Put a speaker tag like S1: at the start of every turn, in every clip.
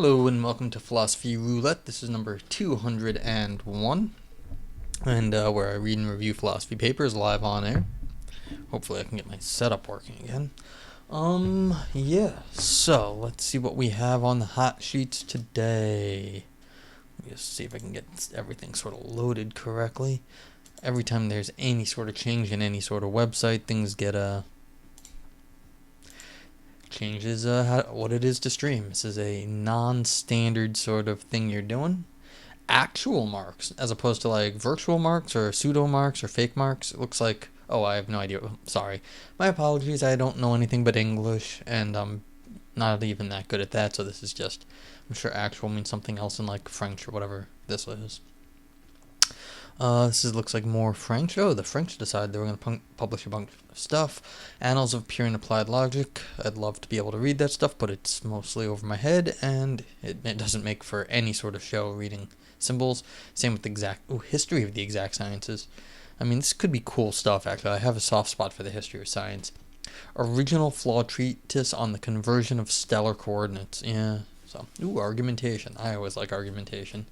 S1: Hello and welcome to Philosophy Roulette. This is number 201, and where I read and review philosophy papers live on air. Hopefully I can get my setup working again. Yeah, so let's see what we have on the hot sheets today. Let me just see if I can get everything sort of loaded correctly. Every time there's any sort of change in any sort of website, things get changes what it is to stream. This is a non-standard sort of thing you're doing. Actual marks as opposed to like virtual marks or pseudo marks or fake marks. It looks like, oh, I have no idea. Sorry. My apologies. I don't know anything but English, and I'm not even that good at that, so this is just, I'm sure actual means something else in like French or whatever this is. Looks like more French. Oh, the French decided they were going to publish a bunch of stuff. Annals of Pure and Applied Logic. I'd love to be able to read that stuff, but it's mostly over my head, and it doesn't make for any sort of show reading symbols. Same with History of the Exact Sciences. I mean, this could be cool stuff, actually. I have a soft spot for the history of science. Original Flawed Treatise on the Conversion of Stellar Coordinates. Yeah, so, argumentation. I always like argumentation.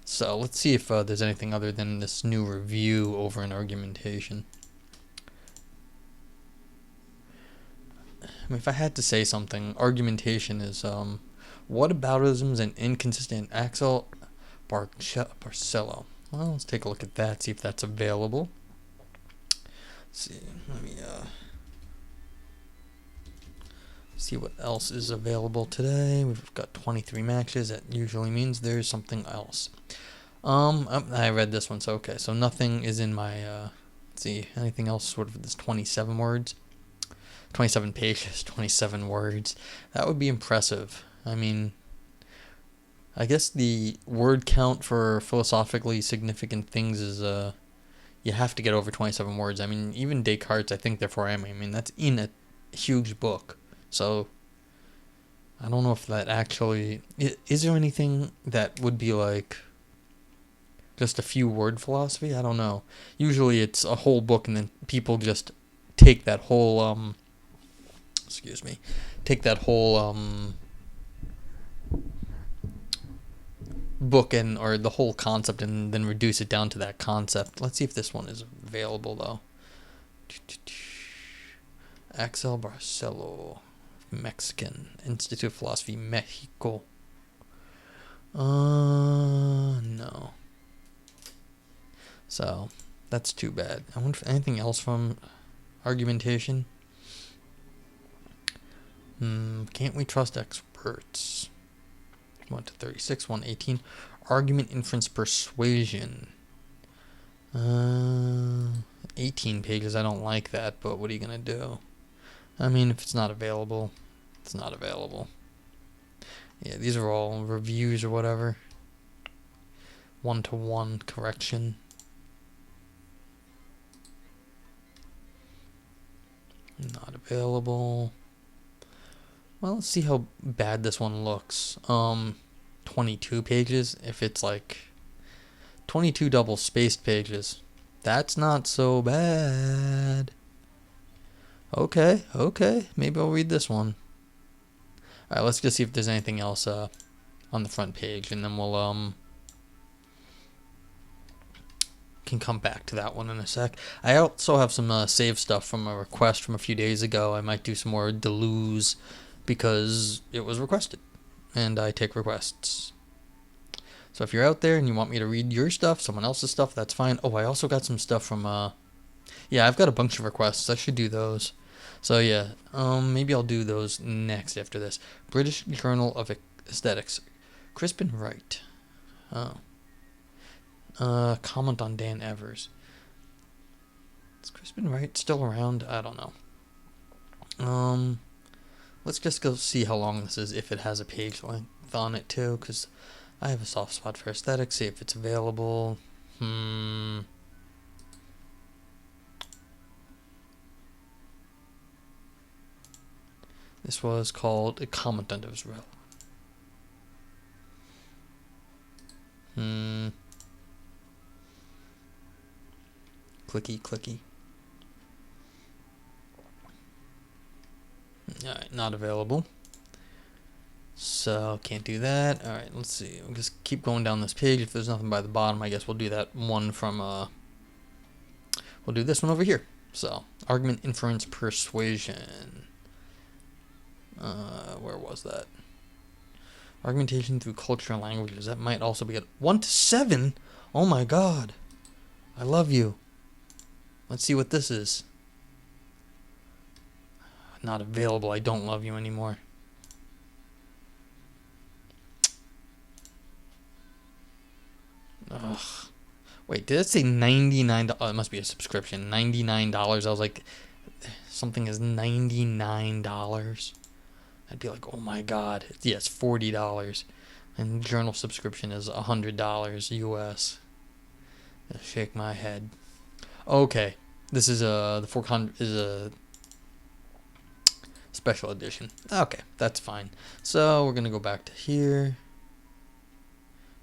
S1: So let's see if there's anything other than this new review over an argumentation. I mean, if I had to say something, argumentation is whataboutisms and inconsistent Axel Barcelo. Well, let's take a look at that, see if that's available. Let's see, let me see what else is available today. We've got 23 matches. That usually means there's something else. I read this one, so okay. So nothing is in my, let's see, anything else sort of this 27 words? 27 pages, 27 words. That would be impressive. I mean, I guess the word count for philosophically significant things is, you have to get over 27 words. I mean, even Descartes, I think, therefore am. I mean, that's in a huge book. So, I don't know if that actually, is there anything that would be like just a few word philosophy? I don't know. Usually it's a whole book and then people just take that whole, book or the whole concept and then reduce it down to that concept. Let's see if this one is available though. Axel Barcelo, Mexican, Institute of Philosophy, Mexico. No. So, that's too bad. I wonder if anything else from argumentation. Can't we trust experts? 1 to 36, 118. Argument, inference, persuasion. 18 pages. I don't like that, but what are you going to do? I mean, if it's not available, it's not available. Yeah, these are all reviews or whatever. 1-to-1 correction. Not available. Well, let's see how bad this one looks. 22 pages. If it's like 22 double spaced pages, that's not so bad. Okay. Maybe I'll read this one. Alright, let's just see if there's anything else on the front page, and then we'll can come back to that one in a sec. I also have some save stuff from a request from a few days ago. I might do some more Deleuze because it was requested, and I take requests. So if you're out there and you want me to read your stuff, someone else's stuff, that's fine. Oh, I also got some stuff from yeah, I've got a bunch of requests. I should do those. So yeah, maybe I'll do those next after this. British Journal of Aesthetics, Crispin Wright. Oh. Comment on Dan Evers. Is Crispin Wright still around? I don't know. Let's just go see how long this is, if it has a page length on it too, because I have a soft spot for aesthetics. See if it's available. This was called a comment on Israel. Clicky. Alright, not available. So can't do that. All right, let's see. We'll just keep going down this page. If there's nothing by the bottom, I guess we'll do that one from we'll do this one over here. So argument, inference, persuasion. Where was that? Argumentation through culture and languages. That might also be at 1 to 7. Oh my god. I love you. Let's see what this is. Not available. I don't love you anymore. Ugh. Wait, did it say $99? Oh, it must be a subscription. $99. I was like, something is $99. I'd be like, oh my god. Yes, $40. And journal subscription is $100 US. I'll shake my head. Okay, this is the 400 is a special edition. Okay, that's fine. So we're gonna go back to here.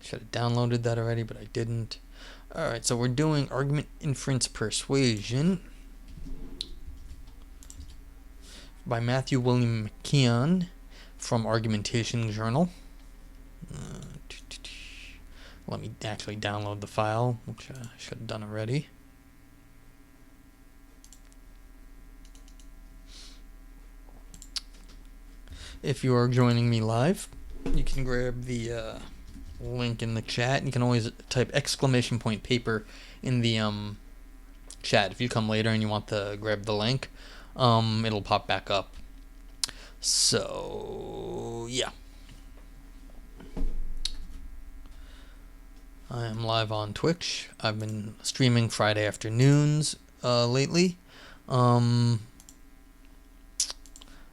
S1: Should have downloaded that already, but I didn't. All right, so we're doing argument, inference, persuasion by Matthew William McKeon from Argumentation Journal. Let me actually download the file, which I should have done already. If you are joining me live, you can grab the link in the chat. You can always type !paper in the chat. If you come later and you want to grab the link, it'll pop back up. So yeah, I am live on Twitch. I've been streaming Friday afternoons lately.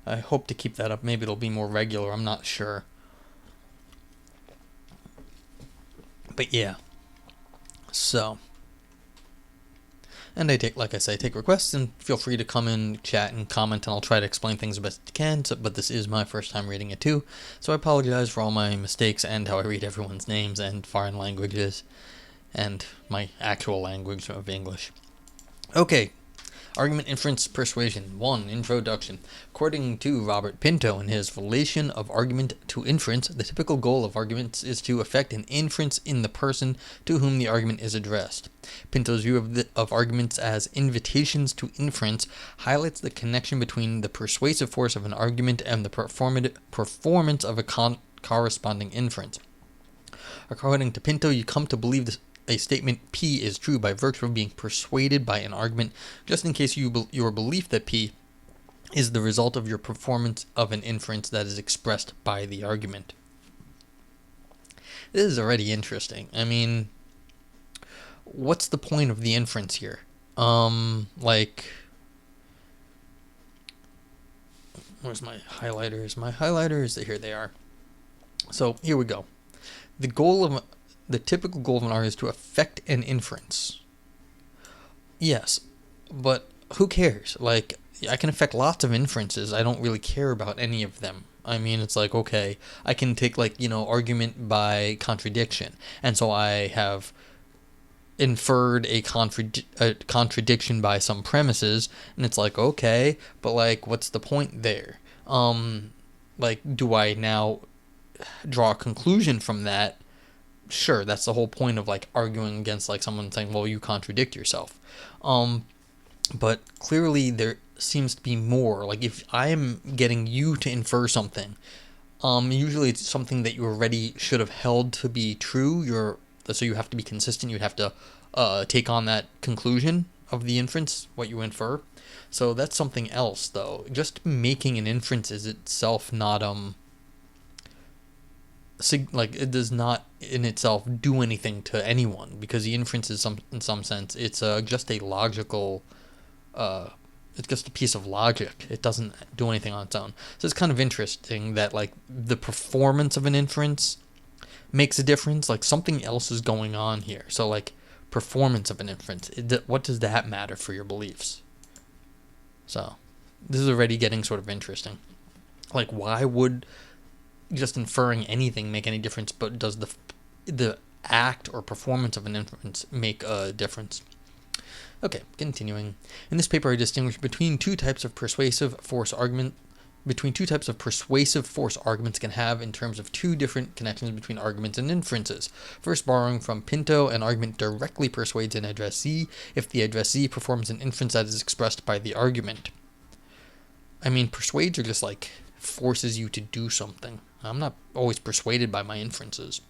S1: I hope to keep that up. Maybe it'll be more regular. I'm not sure. But yeah. So. And I take, like I say, take requests, and feel free to come in, chat, and comment, and I'll try to explain things the best I can. So, but this is my first time reading it too, so I apologize for all my mistakes and how I read everyone's names and foreign languages, and my actual language of English. Okay. Argument, inference, persuasion. 1. Introduction. According to Robert Pinto in his Relation of Argument to Inference, the typical goal of arguments is to effect an inference in the person to whom the argument is addressed. Pinto's view of arguments as invitations to inference highlights the connection between the persuasive force of an argument and the performance of a corresponding inference. According to Pinto, you come to believe this. A statement P is true by virtue of being persuaded by an argument, just in case your belief that P is the result of your performance of an inference that is expressed by the argument. This is already interesting. I mean, what's the point of the inference here? Like, where's my highlighters? My highlighters, here they are. So here we go. The typical goal of an argument is to effect an inference. Yes, but who cares? Like, I can effect lots of inferences. I don't really care about any of them. I mean, it's like, okay, I can take, like, argument by contradiction. And so I have inferred a contradiction by some premises, and it's like, okay, but, like, what's the point there? Like, do I now draw a conclusion from that? Sure, that's the whole point of, like, arguing against, like, someone saying, well, you contradict yourself. But clearly there seems to be more. Like, if I am getting you to infer something, usually it's something that you already should have held to be true. So you have to be consistent. You'd have to take on that conclusion of the inference, what you infer. So that's something else, though. Just making an inference is itself not like, it does not in itself do anything to anyone, because the inference is in some sense it's just a logical it's just a piece of logic. It doesn't do anything on its own. So it's kind of interesting that, like, the performance of an inference makes a difference. Like, something else is going on here. So, like, performance of an inference, what does that matter for your beliefs? So this is already getting sort of interesting. Like, why would just inferring anything make any difference, but does the act or performance of an inference make a difference? Okay, continuing. In this paper, I distinguish between two types of persuasive force argument between two types of persuasive force arguments can have in terms of two different connections between arguments and inferences. First, borrowing from Pinto, an argument directly persuades an addressee if the addressee performs an inference that is expressed by the argument. I mean, persuades are just like forces you to do something. I'm not always persuaded by my inferences.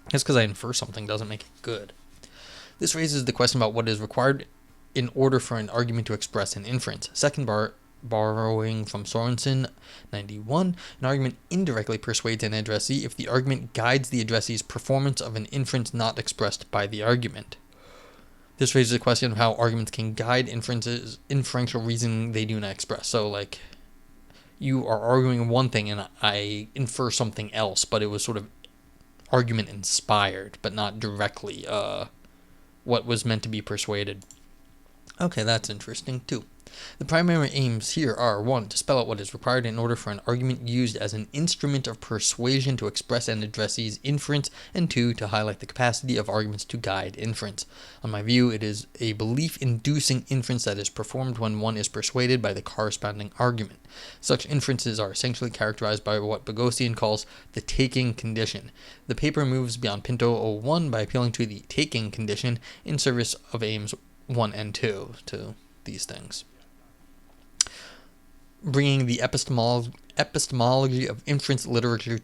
S1: Just because I infer something doesn't make it good. This raises the question about what is required in order for an argument to express an inference. Second, borrowing from Sorensen, 91, an argument indirectly persuades an addressee if the argument guides the addressee's performance of an inference not expressed by the argument. This raises the question of how arguments can guide inferential reasoning they do not express. So, like, you are arguing one thing and I infer something else, but it was sort of argument inspired, but not directly what was meant to be persuaded. Okay, that's interesting too. The primary aims here are 1. To spell out what is required in order for an argument used as an instrument of persuasion to express an addressee's inference, and 2. To highlight the capacity of arguments to guide inference. On my view, it is a belief-inducing inference that is performed when one is persuaded by the corresponding argument. Such inferences are essentially characterized by what Boghossian calls the taking condition. The paper moves beyond Pinto 01 by appealing to the taking condition in service of aims 1 and 2 to these things. Bringing the epistemology of inference literature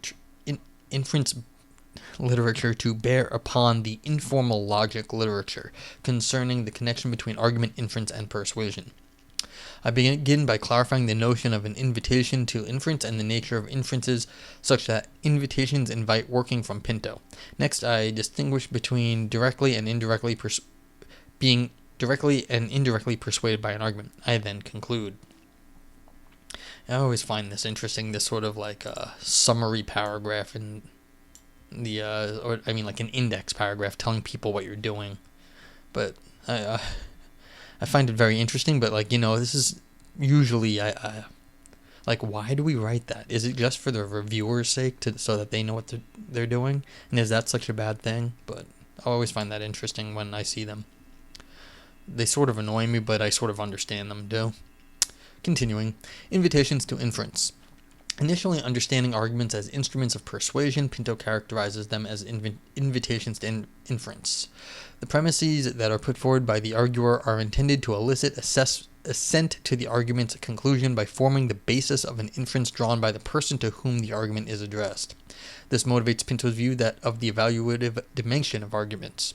S1: to bear upon the informal logic literature concerning the connection between argument, inference, and persuasion. I begin by clarifying the notion of an invitation to inference and the nature of inferences such that invitations invite working from Pinto. Next, I distinguish between being directly and indirectly persuaded by an argument. I then conclude. I always find this interesting, this sort of like a summary paragraph in the, like an index paragraph telling people what you're doing. But I find it very interesting, but this is usually, like, why do we write that? Is it just for the reviewer's sake, so that they know what they're doing? And is that such a bad thing? But I always find that interesting when I see them. They sort of annoy me, but I sort of understand them too. Continuing, invitations to inference. Initially understanding arguments as instruments of persuasion, Pinto characterizes them as invitations to inference. The premises that are put forward by the arguer are intended to elicit assent to the argument's conclusion by forming the basis of an inference drawn by the person to whom the argument is addressed. This motivates Pinto's view of the evaluative dimension of arguments.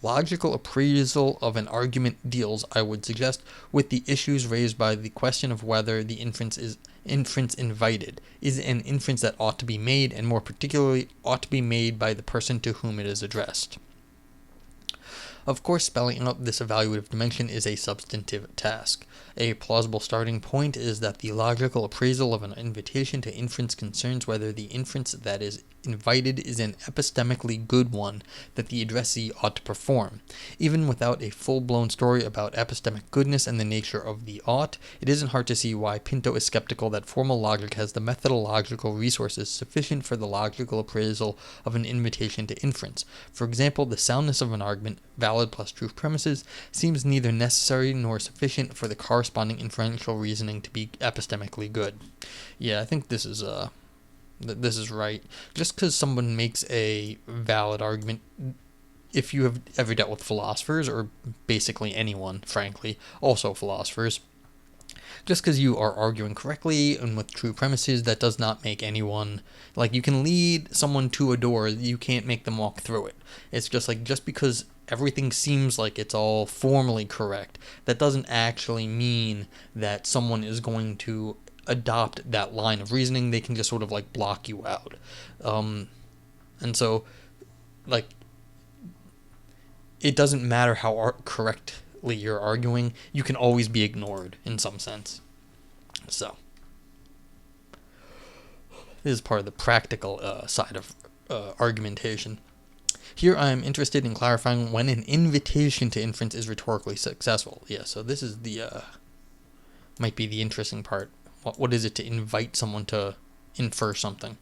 S1: Logical appraisal of an argument deals, I would suggest, with the issues raised by the question of whether the inference invited is an inference that ought to be made, and more particularly ought to be made by the person to whom it is addressed. Of course, spelling out this evaluative dimension is a substantive task. A plausible starting point is that the logical appraisal of an invitation to inference concerns whether the inference that is invited is an epistemically good one that the addressee ought to perform. Even without a full-blown story about epistemic goodness and the nature of the ought, it isn't hard to see why Pinto is skeptical that formal logic has the methodological resources sufficient for the logical appraisal of an invitation to inference. For example, the soundness of an argument, valid plus true premises, seems neither necessary nor sufficient for the corresponding inferential reasoning to be epistemically good. Yeah, I think this is right. Just because someone makes a valid argument, if you have ever dealt with philosophers, or basically anyone, frankly, also philosophers, just because you are arguing correctly and with true premises, that does not make anyone, like, you can lead someone to a door, you can't make them walk through it. It's just like, just because everything seems like it's all formally correct, that doesn't actually mean that someone is going to adopt that line of reasoning. They can just sort of like block you out. And so, like, it doesn't matter how correctly you're arguing, you can always be ignored in some sense. So, this is part of the practical side of argumentation. Here I am interested in clarifying when an invitation to inference is rhetorically successful. Yeah, so this is might be the interesting part. What is it to invite someone to infer something?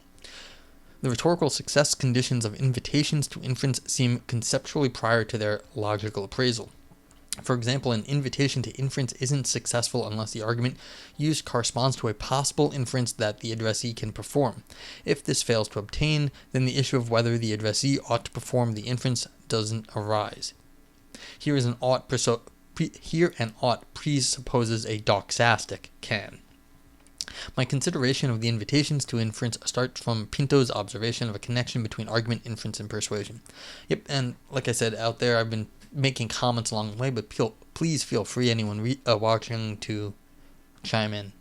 S1: The rhetorical success conditions of invitations to inference seem conceptually prior to their logical appraisal. For example, an invitation to inference isn't successful unless the argument used corresponds to a possible inference that the addressee can perform. If this fails to obtain, then the issue of whether the addressee ought to perform the inference doesn't arise. Here an ought presupposes a doxastic can. My consideration of the invitations to inference starts from Pinto's observation of a connection between argument, inference, and persuasion. Yep, and like I said, out there I've been making comments along the way, but please feel free, anyone watching, to chime in.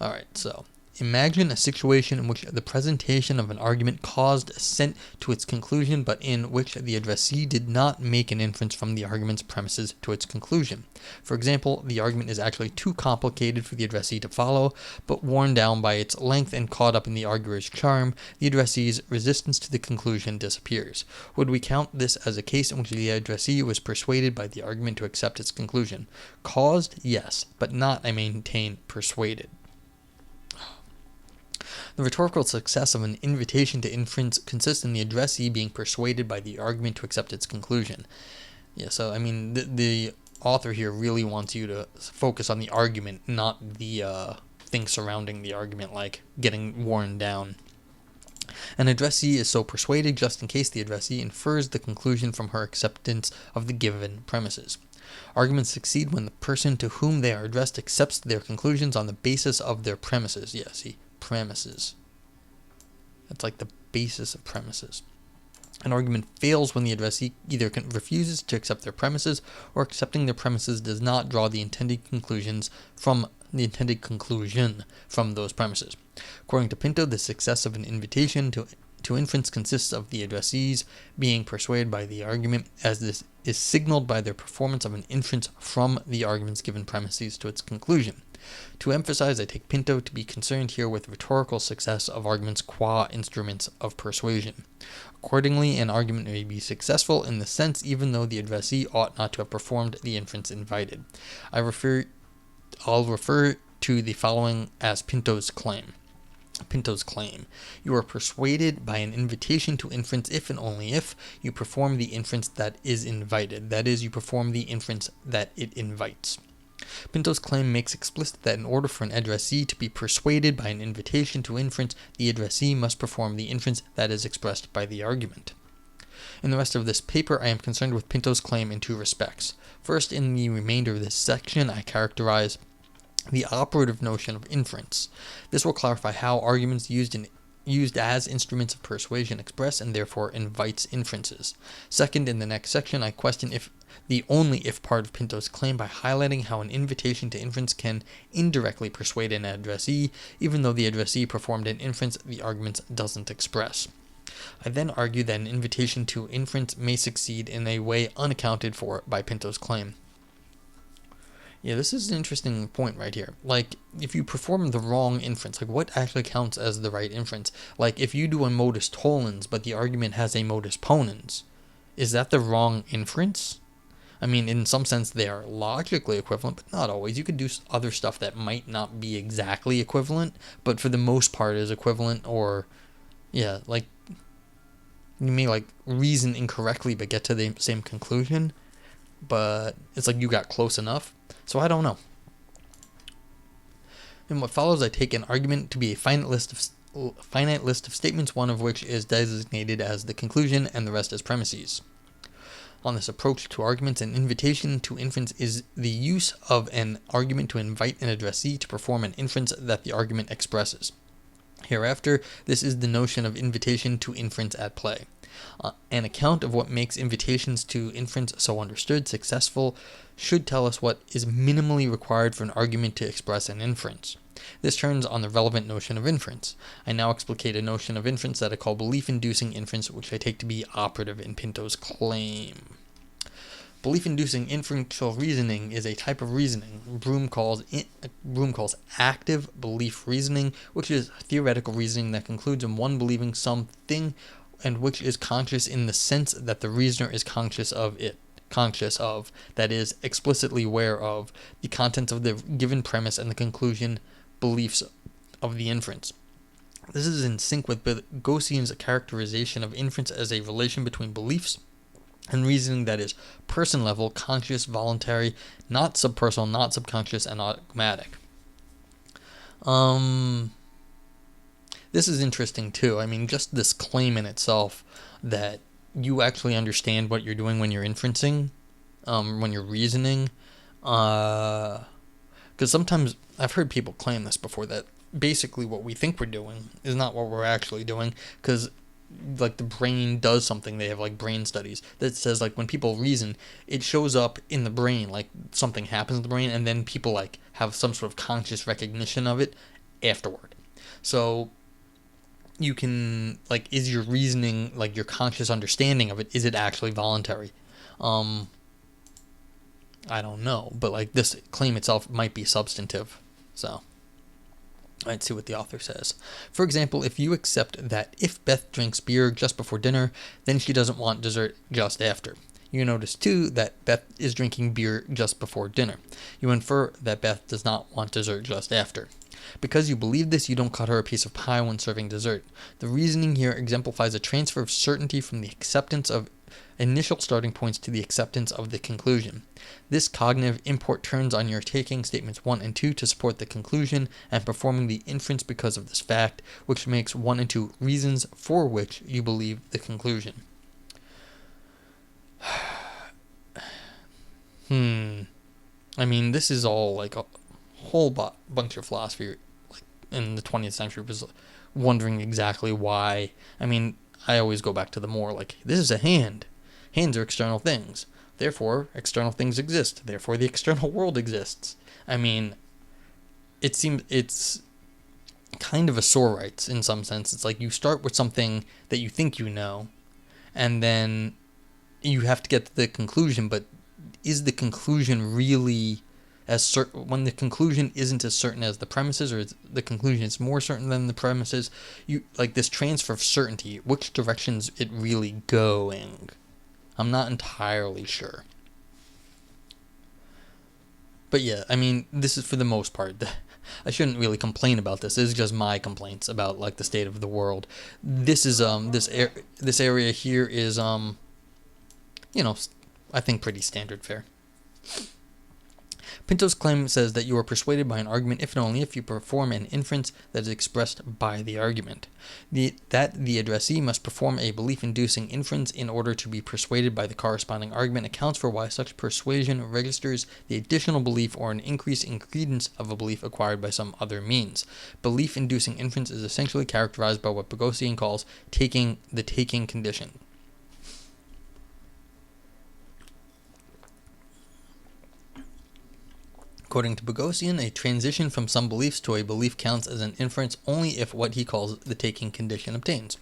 S1: Alright, so imagine a situation in which the presentation of an argument caused assent to its conclusion, but in which the addressee did not make an inference from the argument's premises to its conclusion. For example, the argument is actually too complicated for the addressee to follow, but worn down by its length and caught up in the arguer's charm, the addressee's resistance to the conclusion disappears. Would we count this as a case in which the addressee was persuaded by the argument to accept its conclusion? Caused? Yes, but not, I maintain, persuaded. The rhetorical success of an invitation to inference consists in the addressee being persuaded by the argument to accept its conclusion. Yeah, so, I mean, the author here really wants you to focus on the argument, not the things surrounding the argument, like getting worn down. An addressee is so persuaded just in case the addressee infers the conclusion from her acceptance of the given premises. Arguments succeed when the person to whom they are addressed accepts their conclusions on the basis of their premises. Yeah, see? Premises. That's like the basis of premises. An argument fails when the addressee either refuses to accept their premises, or accepting their premises does not draw the intended conclusion from those premises. According to Pinto, the success of an invitation to inference consists of the addressees being persuaded by the argument, as this is signaled by their performance of an inference from the argument's given premises to its conclusion. To emphasize, I take Pinto to be concerned here with rhetorical success of arguments qua instruments of persuasion. Accordingly, an argument may be successful in the sense even though the addressee ought not to have performed the inference invited. I'll refer to the following as Pinto's claim. Pinto's claim. You are persuaded by an invitation to inference if and only if you perform the inference that is invited. That is, you perform the inference that it invites. Pinto's claim makes explicit that in order for an addressee to be persuaded by an invitation to inference, the addressee must perform the inference that is expressed by the argument. In the rest of this paper, I am concerned with Pinto's claim in two respects. First, in the remainder of this section, I characterize the operative notion of inference. This will clarify how arguments used as instruments of persuasion express and therefore invites inferences. Second, in the next section, I question the only if part of Pinto's claim by highlighting how an invitation to inference can indirectly persuade an addressee, even though the addressee performed an inference the argument doesn't express. I then argue that an invitation to inference may succeed in a way unaccounted for by Pinto's claim. Yeah, this is an interesting point right here. Like, if you perform the wrong inference, like what actually counts as the right inference? Like, if you do a modus tollens, but the argument has a modus ponens, is that the wrong inference? I mean, in some sense, they are logically equivalent, but not always. You could do other stuff that might not be exactly equivalent, but for the most part is equivalent, or, yeah, like, you may, like, reason incorrectly but get to the same conclusion, but it's like you got close enough. So I don't know. In what follows, I take an argument to be a finite list of statements, one of which is designated as the conclusion and the rest as premises. On this approach to arguments, an invitation to inference is the use of an argument to invite an addressee to perform an inference that the argument expresses. Hereafter, this is the notion of invitation to inference at play. An account of what makes invitations to inference so understood successful should tell us what is minimally required for an argument to express an inference. This turns on the relevant notion of inference. I now explicate a notion of inference that I call belief-inducing inference, which I take to be operative in Pinto's claim. Belief-inducing inferential reasoning is a type of reasoning Broom calls active belief reasoning, which is theoretical reasoning that concludes in one believing something and which is conscious in the sense that the reasoner is conscious of, that is, explicitly aware of, the contents of the given premise and the conclusion beliefs of the inference. This is in sync with Gaussian's characterization of inference as a relation between beliefs and reasoning that is person level, conscious, voluntary, not subpersonal, not subconscious, and automatic. This is interesting too. I mean, just this claim in itself that you actually understand what you're doing when you're inferencing, when you're reasoning. Because sometimes I've heard people claim this before, that basically what we think we're doing is not what we're actually doing, because like the brain does something. They have like brain studies that says like when people reason, it shows up in the brain, like something happens in the brain, and then people like have some sort of conscious recognition of it afterward. So you can, like, is your reasoning, like your conscious understanding of it, is it actually voluntary? I don't know, but like this claim itself might be substantive. So let's see what the author says. For example, if you accept that if Beth drinks beer just before dinner, then she doesn't want dessert just after. You notice too that Beth is drinking beer just before dinner. You infer that Beth does not want dessert just after. Because you believe this, you don't cut her a piece of pie when serving dessert. The reasoning here exemplifies a transfer of certainty from the acceptance of initial starting points to the acceptance of the conclusion. This cognitive import turns on your taking statements 1 and 2 to support the conclusion and performing the inference because of this fact, which makes 1 and 2 reasons for which you believe the conclusion. I mean, this is all like a whole bunch of philosophy like in the 20th century was wondering exactly why. I mean, I always go back to the more like, this is a hand. Hands are external things. Therefore, external things exist. Therefore, the external world exists. I mean, it seems it's kind of a sore rights in some sense. It's like you start with something that you think you know, and then you have to get to the conclusion, but is the conclusion really as certain when the conclusion isn't as certain as the premises, or is the conclusion is more certain than the premises? You like this transfer of certainty, which direction's it really going? I'm not entirely sure. But yeah, I mean, this is for the most part. I shouldn't really complain about this. This is just my complaints about like the state of the world. This is this area here is I think pretty standard fare. Pinto's claim says that you are persuaded by an argument if and only if you perform an inference that is expressed by the argument. That the addressee must perform a belief-inducing inference in order to be persuaded by the corresponding argument accounts for why such persuasion registers the additional belief or an increase in credence of a belief acquired by some other means. Belief-inducing inference is essentially characterized by what Boghossian calls the taking condition. According to Boghossian, a transition from some beliefs to a belief counts as an inference only if what he calls the taking condition obtains.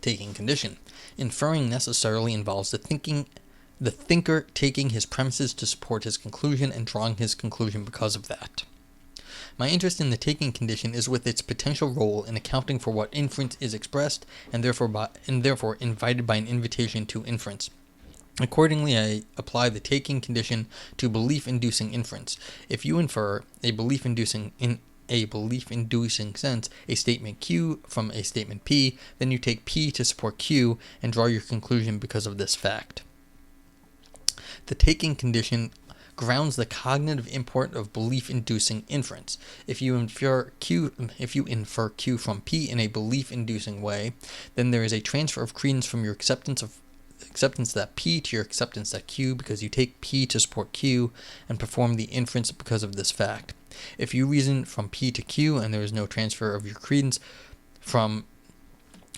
S1: Taking condition. Inferring necessarily involves the thinker taking his premises to support his conclusion and drawing his conclusion because of that. My interest in the taking condition is with its potential role in accounting for what inference is expressed and therefore invited by an invitation to inference. Accordingly, I apply the taking condition to belief-inducing inference. If you infer a belief-inducing sense a statement Q from a statement P, then you take P to support Q and draw your conclusion because of this fact. The taking condition grounds the cognitive import of belief-inducing inference. If you infer Q from P in a belief-inducing way, then there is a transfer of credence from your acceptance that P to your acceptance that Q, because you take P to support Q and perform the inference because of this fact. If you reason from P to Q and there is no transfer of your credence from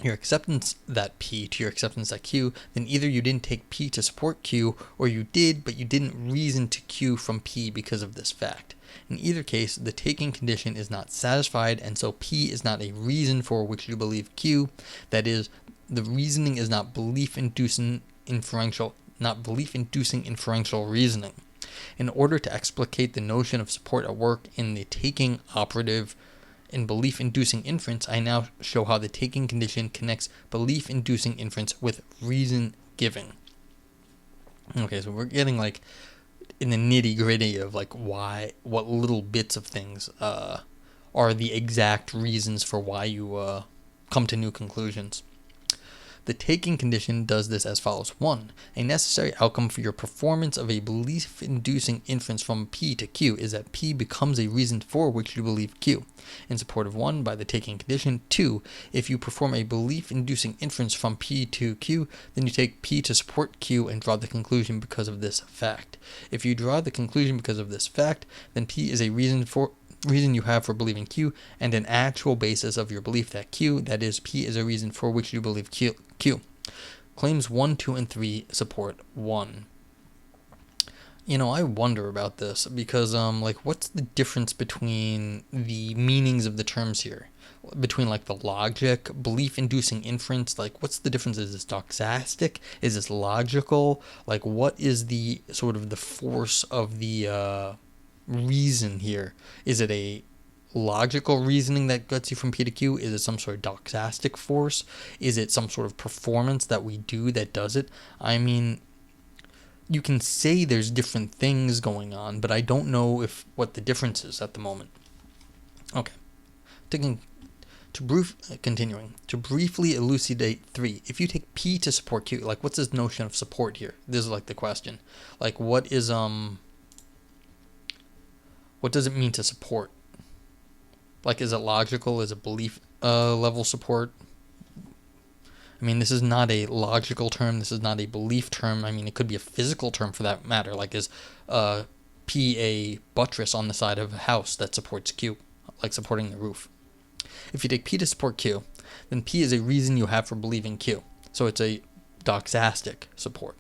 S1: your acceptance that P to your acceptance that Q, then either you didn't take P to support Q, or you did, but you didn't reason to Q from P because of this fact. In either case, the taking condition is not satisfied, and so P is not a reason for which you believe Q. That is, the reasoning is not belief-inducing inferential reasoning. In order to explicate the notion of support at work in the taking operative in belief-inducing inference, I now show how the taking condition connects belief-inducing inference with reason-giving. Okay, so we're getting like in the nitty-gritty of like what little bits of things are the exact reasons for why you come to new conclusions. The taking condition does this as follows. 1. A necessary outcome for your performance of a belief-inducing inference from P to Q is that P becomes a reason for which you believe Q. In support of 1, by the taking condition. 2. If you perform a belief-inducing inference from P to Q, then you take P to support Q and draw the conclusion because of this fact. If you draw the conclusion because of this fact, then P is a reason you have for believing Q and an actual basis of your belief that Q, that is, P is a reason for which you believe Q. Claims 1, 2, and 3 support 1. I wonder about this because, what's the difference between the meanings of the terms here? Between, the logic, belief-inducing inference, what's the difference? Is this doxastic? Is this logical? What is the sort of the force of the reason here? Is it a logical reasoning that gets you from P to Q? Is it some sort of doxastic force? Is it some sort of performance that we do that does it? I mean, you can say there's different things going on, but I don't know what the difference is at the moment. Okay. Continuing. To briefly elucidate 3, if you take P to support Q, what's this notion of support here? This is the question. What does it mean to support? Is it logical? Is it belief level support? I mean, this is not a logical term. This is not a belief term. I mean, it could be a physical term for that matter. Is P a buttress on the side of a house that supports Q, supporting the roof? If you take P to support Q, then P is a reason you have for believing Q. So it's a doxastic support.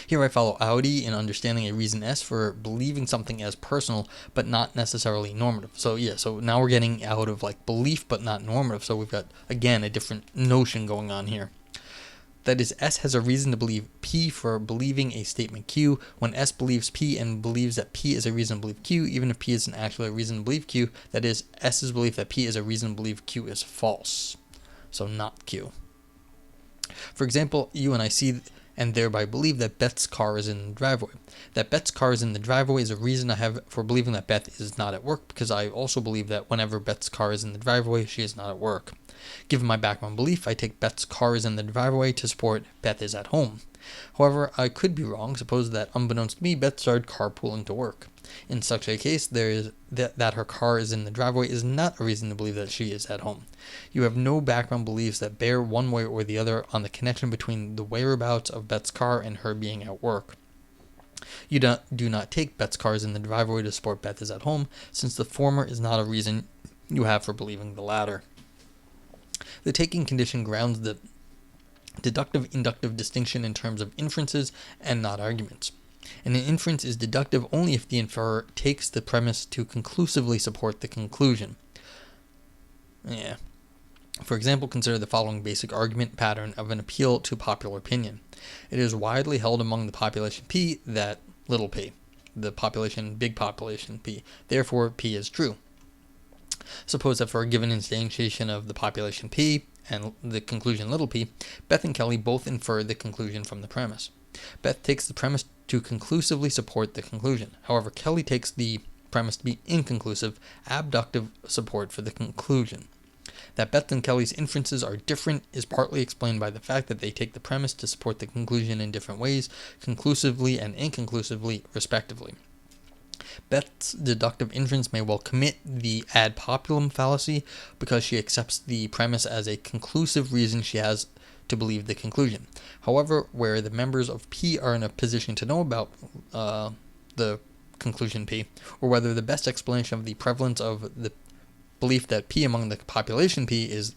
S1: Here I follow Audi in understanding a reason S for believing something as personal, but not necessarily normative. So now we're getting out of belief, but not normative. So we've got, again, a different notion going on here. That is, S has a reason to believe P for believing a statement Q. When S believes P and believes that P is a reason to believe Q, even if P isn't actually a reason to believe Q, that is, S's belief that P is a reason to believe Q is false. So not Q. For example, you and I see and thereby believe that Beth's car is in the driveway. That Beth's car is in the driveway is a reason I have for believing that Beth is not at work, because I also believe that whenever Beth's car is in the driveway, she is not at work. Given my background belief, I take Beth's car is in the driveway to support Beth is at home. However, I could be wrong. Suppose that, unbeknownst to me, Beth started carpooling to work. In such a case, there is that her car is in the driveway is not a reason to believe that she is at home. You have no background beliefs that bear one way or the other on the connection between the whereabouts of Beth's car and her being at work. You do not take Beth's car is in the driveway to support Beth is at home, since the former is not a reason you have for believing the latter. The taking condition grounds the deductive-inductive distinction in terms of inferences and not arguments. And an inference is deductive only if the inferrer takes the premise to conclusively support the conclusion. For example, consider the following basic argument pattern of an appeal to popular opinion. It is widely held among the population P that little p, the population, big population P, therefore P is true. Suppose that for a given instantiation of the population P and the conclusion little p, Beth and Kelly both infer the conclusion from the premise. Beth takes the premise to conclusively support the conclusion. However, Kelly takes the premise to be inconclusive, abductive support for the conclusion. That Beth and Kelly's inferences are different is partly explained by the fact that they take the premise to support the conclusion in different ways, conclusively and inconclusively, respectively. Beth's deductive inference may well commit the ad populum fallacy because she accepts the premise as a conclusive reason she has to believe the conclusion. However, where the members of P are in a position to know about the conclusion P, or whether the best explanation of the prevalence of the belief that P among the population P is...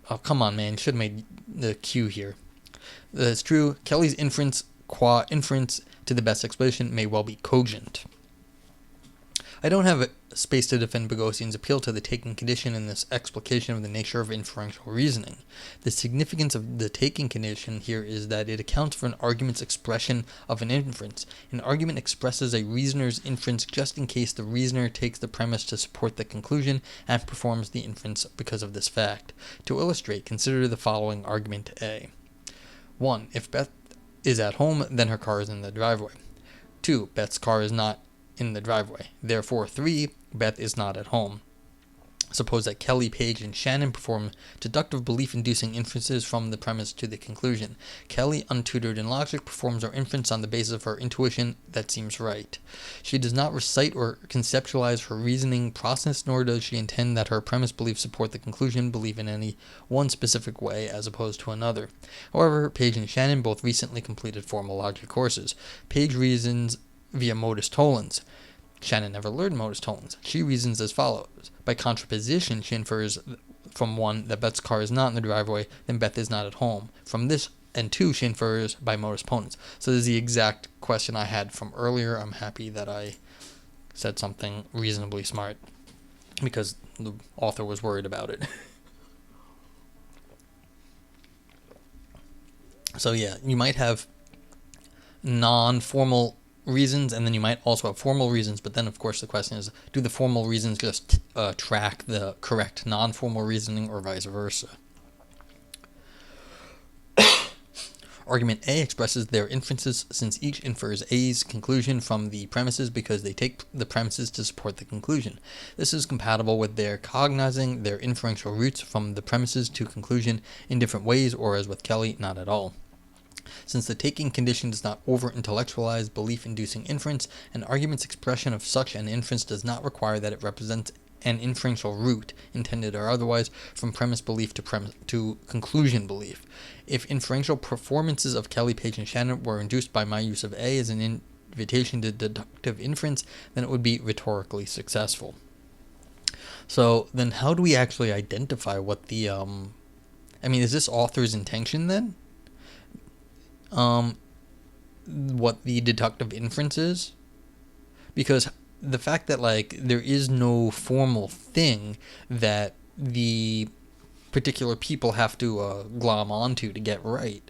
S1: Oh, come on, man. Should have made the Q here. That's true. Kelly's inference, qua inference to the best explanation, may well be cogent. I don't have space to defend Boghossian's appeal to the taking condition in this explication of the nature of inferential reasoning. The significance of the taking condition here is that it accounts for an argument's expression of an inference. An argument expresses a reasoner's inference just in case the reasoner takes the premise to support the conclusion and performs the inference because of this fact. To illustrate, consider the following argument A. 1. If Beth is at home, then her car is in the driveway. 2. Beth's car is not in the driveway. Therefore, 3. Beth is not at home. Suppose that Kelly, Page, and Shannon perform deductive belief-inducing inferences from the premise to the conclusion. Kelly, untutored in logic, performs her inference on the basis of her intuition that seems right. She does not recite or conceptualize her reasoning process, nor does she intend that her premise beliefs support the conclusion belief in any one specific way as opposed to another. However, Page and Shannon both recently completed formal logic courses. Page reasons via modus tollens. Shannon never learned modus tollens. She reasons as follows. By contraposition, she infers from 1 that Beth's car is not in the driveway, then Beth is not at home. From this, and 2, she infers by modus ponens. So this is the exact question I had from earlier. I'm happy that I said something reasonably smart, because the author was worried about it. So yeah, you might have non-formal reasons, and then you might also have formal reasons, but then of course the question is, do the formal reasons just track the correct non-formal reasoning, or vice versa? Argument A expresses their inferences since each infers A's conclusion from the premises because they take the premises to support the conclusion. This is compatible with their cognizing their inferential roots from the premises to conclusion in different ways, or as with Kelly, not at all. Since the taking condition does not over-intellectualize belief-inducing inference, an argument's expression of such an inference does not require that it represents an inferential root, intended or otherwise, from premise belief to conclusion belief. If inferential performances of Kelly, Page, and Shannon were induced by my use of A as an invitation to deductive inference, then it would be rhetorically successful. So then how do we actually identify what the, is this author's intention then? What the deductive inference is? Because the fact that there is no formal thing that the particular people have to glom onto to get right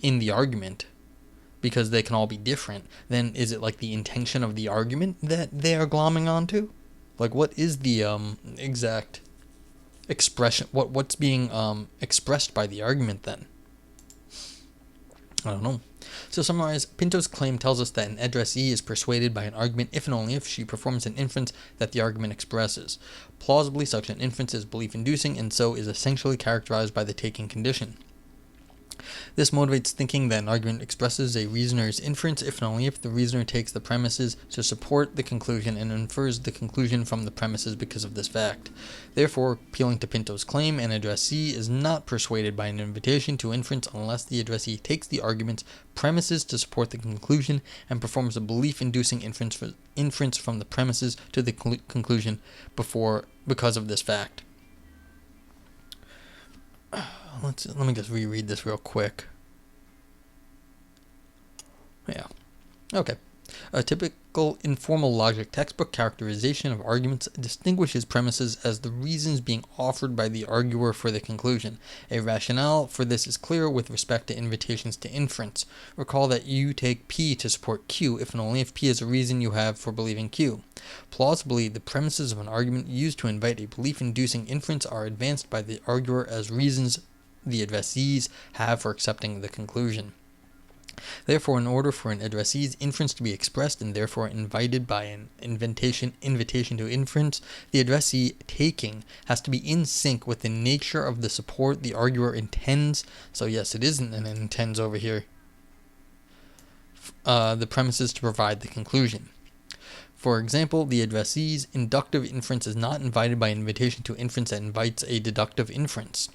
S1: in the argument, because they can all be different, then is it the intention of the argument that they are glomming onto? What is the exact expression, what's being expressed by the argument then? I don't know. So to summarize, Pinto's claim tells us that an addressee is persuaded by an argument if and only if she performs an inference that the argument expresses. Plausibly, such an inference is belief-inducing and so is essentially characterized by the taking condition. This motivates thinking that an argument expresses a reasoner's inference if and only if the reasoner takes the premises to support the conclusion and infers the conclusion from the premises because of this fact. Therefore, appealing to Pinto's claim, an addressee is not persuaded by an invitation to inference unless the addressee takes the argument's premises to support the conclusion and performs a belief-inducing inference from the premises to the conclusion because of this fact. Let me just reread this real quick. Yeah. Okay. A typical informal logic textbook characterization of arguments distinguishes premises as the reasons being offered by the arguer for the conclusion. A rationale for this is clear with respect to invitations to inference. Recall that you take P to support Q if and only if P is a reason you have for believing Q. Plausibly, the premises of an argument used to invite a belief-inducing inference are advanced by the arguer as reasons the addressees have for accepting the conclusion. Therefore, in order for an addressee's inference to be expressed and therefore invited by an invitation to inference, the addressee taking has to be in sync with the nature of the support the arguer intends. So yes, it isn't an intends over here. The premises to provide the conclusion. For example, the addressee's inductive inference is not invited by an invitation to inference that invites a deductive inference.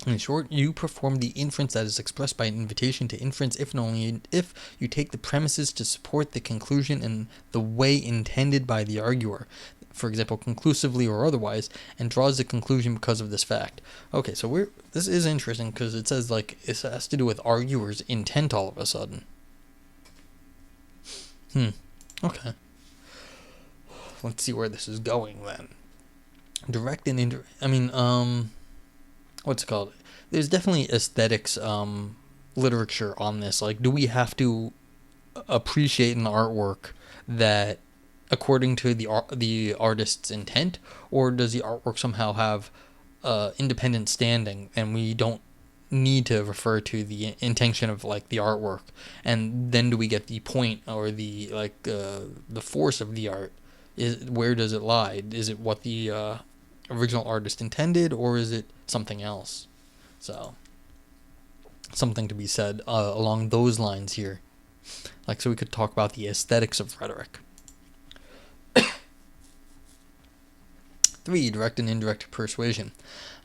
S1: In short, you perform the inference that is expressed by an invitation to inference if and only if you take the premises to support the conclusion in the way intended by the arguer, for example, conclusively or otherwise, and draws the conclusion because of this fact. Okay, so this is interesting because it says it has to do with arguer's intent all of a sudden. Okay. Let's see where this is going then. Direct and indirect. What's it called? There's definitely aesthetics literature on this. Do we have to appreciate an artwork that according to the artist's intent, or does the artwork somehow have independent standing and we don't need to refer to the intention of the artwork? And then do we get the point or the force of the art? Where does it lie? Is it what the original artist intended, or is it something else? So, something to be said along those lines here. Like, so we could talk about the aesthetics of rhetoric. 3. Direct and indirect persuasion.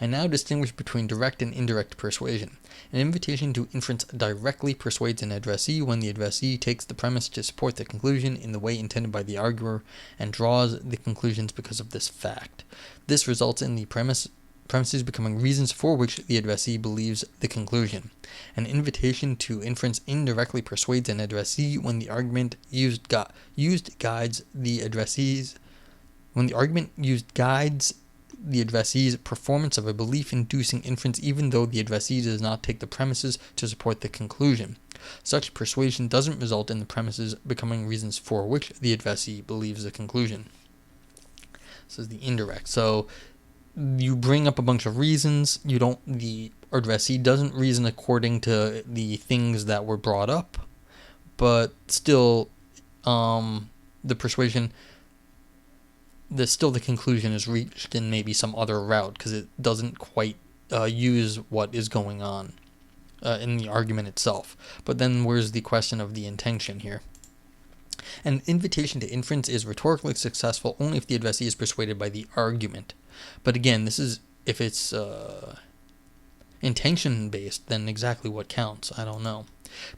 S1: I now distinguish between direct and indirect persuasion. An invitation to inference directly persuades an addressee when the addressee takes the premise to support the conclusion in the way intended by the arguer and draws the conclusions because of this fact. This results in the premises becoming reasons for which the addressee believes the conclusion. An invitation to inference indirectly persuades an addressee when the argument used guides the addressee's performance of a belief-inducing inference, even though the addressee does not take the premises to support the conclusion. Such persuasion doesn't result in the premises becoming reasons for which the addressee believes the conclusion. This is the indirect. So you bring up a bunch of reasons. The addressee doesn't reason according to the things that were brought up, but still, the conclusion is reached in maybe some other route because it doesn't quite use what is going on in the argument itself. But then where's the question of the intention here? An invitation to inference is rhetorically successful only if the addressee is persuaded by the argument. But again, this is if it's intention-based, then exactly what counts? I don't know.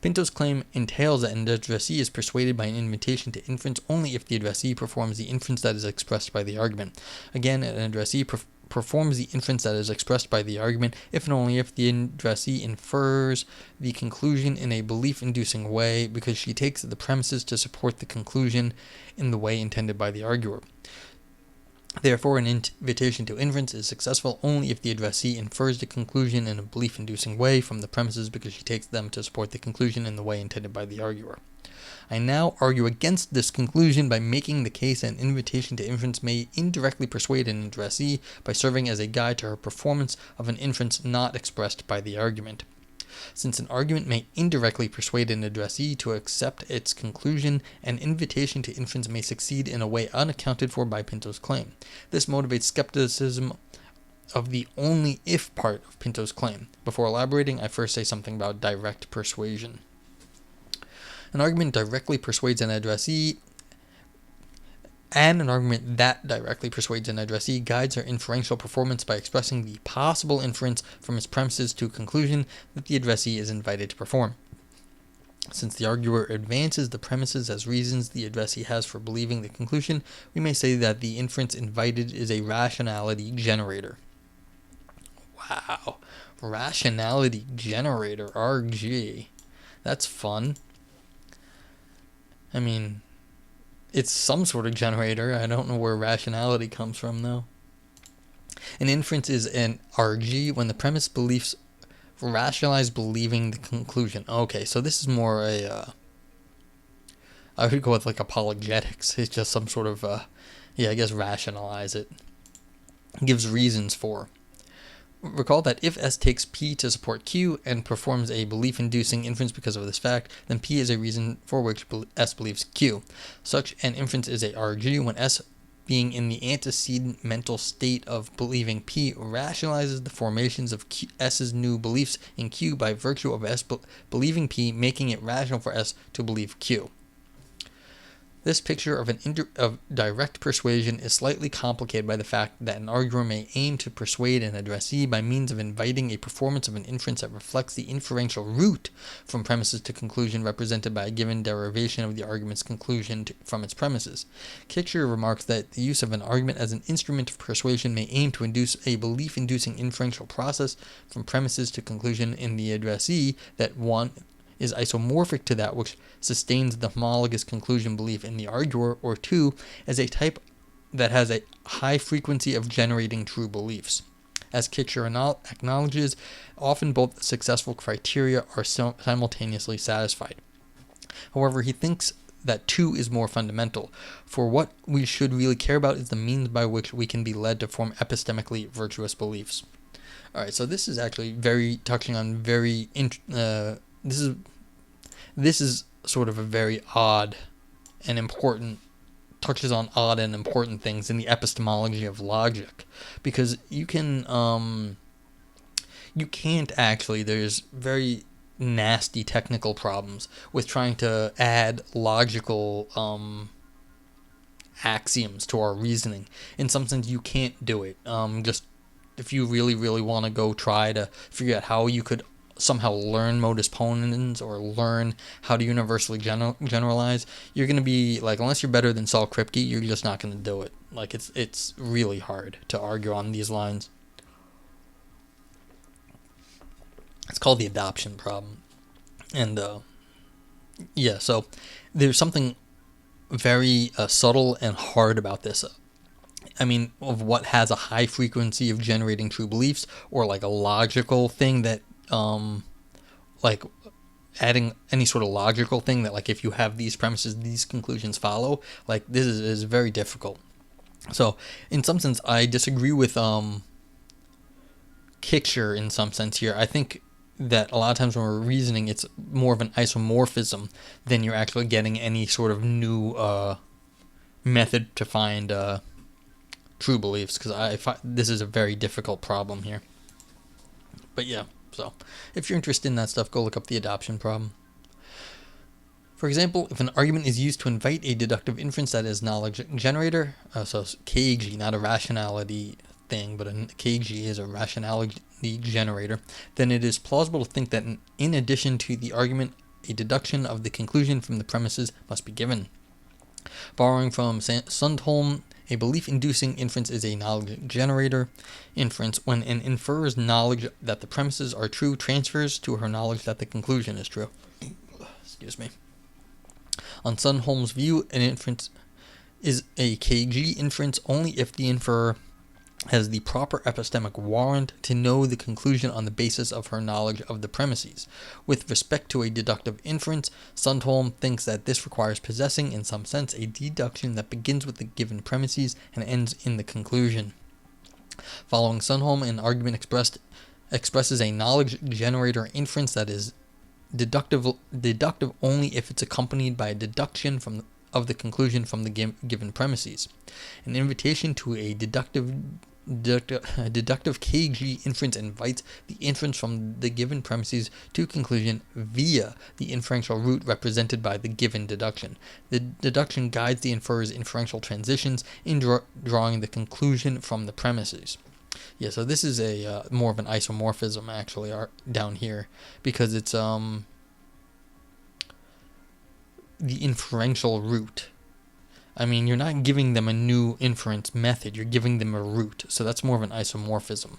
S1: Pinto's claim entails that an addressee is persuaded by an invitation to inference only if the addressee performs the inference that is expressed by the argument. Again, an addressee performs the inference that is expressed by the argument if and only if the addressee infers the conclusion in a belief-inducing way because she takes the premises to support the conclusion in the way intended by the arguer. Therefore, an invitation to inference is successful only if the addressee infers the conclusion in a belief-inducing way from the premises because she takes them to support the conclusion in the way intended by the arguer. I now argue against this conclusion by making the case that an invitation to inference may indirectly persuade an addressee by serving as a guide to her performance of an inference not expressed by the argument. Since an argument may indirectly persuade an addressee to accept its conclusion, an invitation to inference may succeed in a way unaccounted for by Pinto's claim. This motivates skepticism of the only if part of Pinto's claim. Before elaborating, I first say something about direct persuasion. An argument directly persuades an addressee, and an argument that directly persuades an addressee guides her inferential performance by expressing the possible inference from its premises to a conclusion that the addressee is invited to perform. Since the arguer advances the premises as reasons the addressee has for believing the conclusion, we may say that the inference invited is a rationality generator. Wow. Rationality generator, RG. That's fun. I mean, it's some sort of generator. I don't know where rationality comes from, though. An inference is an RG when the premise beliefs rationalize believing the conclusion. Okay, so this is more I would go with like apologetics. It's just some sort of, rationalize it. Gives reasons for. Recall that if S takes P to support Q and performs a belief-inducing inference because of this fact, then P is a reason for which S believes Q. Such an inference is a RG when S, being in the antecedent mental state of believing P, rationalizes the formations of S's new beliefs in Q by virtue of S believing P, making it rational for S to believe Q. This picture of direct persuasion is slightly complicated by the fact that an arguer may aim to persuade an addressee by means of inviting a performance of an inference that reflects the inferential route from premises to conclusion represented by a given derivation of the argument's conclusion from its premises. Kitcher remarks that the use of an argument as an instrument of persuasion may aim to induce a belief-inducing inferential process from premises to conclusion in the addressee that one is isomorphic to that which sustains the homologous conclusion belief in the arguer, or two, as a type that has a high frequency of generating true beliefs. As Kitcher acknowledges, often both successful criteria are simultaneously satisfied. However, he thinks that two is more fundamental, for what we should really care about is the means by which we can be led to form epistemically virtuous beliefs. Alright, so this is actually very touching on this is sort of a very odd and important touches on odd and important things in the epistemology of logic, because you can't actually, there's very nasty technical problems with trying to add logical axioms to our reasoning. In some sense, you can't do it. Just if you really, really want to go try to figure out how you could somehow learn modus ponens or learn how to universally generalize, you're going to be like, unless you're better than Saul Kripke, you're just not going to do it. Like, it's really hard to argue on these lines. It's called the adoption problem. And yeah, so there's something very subtle and hard about this. I mean, of what has a high frequency of generating true beliefs, or like a logical thing that like adding any sort of logical thing that, like, if you have these premises, these conclusions follow. Like, this is very difficult. So in some sense, I disagree with Kicksher in some sense here. I think that a lot of times when we're reasoning, it's more of an isomorphism than you're actually getting any sort of new method to find true beliefs, because I find this is a very difficult problem here. But yeah, so if you're interested in that stuff, go look up the adoption problem. For example, if an argument is used to invite a deductive inference that is knowledge generator, so KG, not a rationality thing, but a KG is a rationality generator, then it is plausible to think that in addition to the argument, a deduction of the conclusion from the premises must be given. Borrowing from Sundholm, a belief-inducing inference is a knowledge generator inference when an inferer's knowledge that the premises are true transfers to her knowledge that the conclusion is true. Excuse me. On Sundholm's view, an inference is a KG inference only if the inferer has the proper epistemic warrant to know the conclusion on the basis of her knowledge of the premises. With respect to a deductive inference, Sundholm thinks that this requires possessing, in some sense, a deduction that begins with the given premises and ends in the conclusion. Following Sundholm, an argument expresses a knowledge generator inference that is deductive only if it's accompanied by a deduction of the conclusion from the given premises. An invitation to a deductive KG inference invites the inference from the given premises to conclusion via the inferential route represented by the given deduction. The deduction guides the inferer's inferential transitions in drawing the conclusion from the premises. Yeah, so this is a more of an isomorphism actually down here, because it's the inferential route. I mean, you're not giving them a new inference method, you're giving them a route. So that's more of an isomorphism.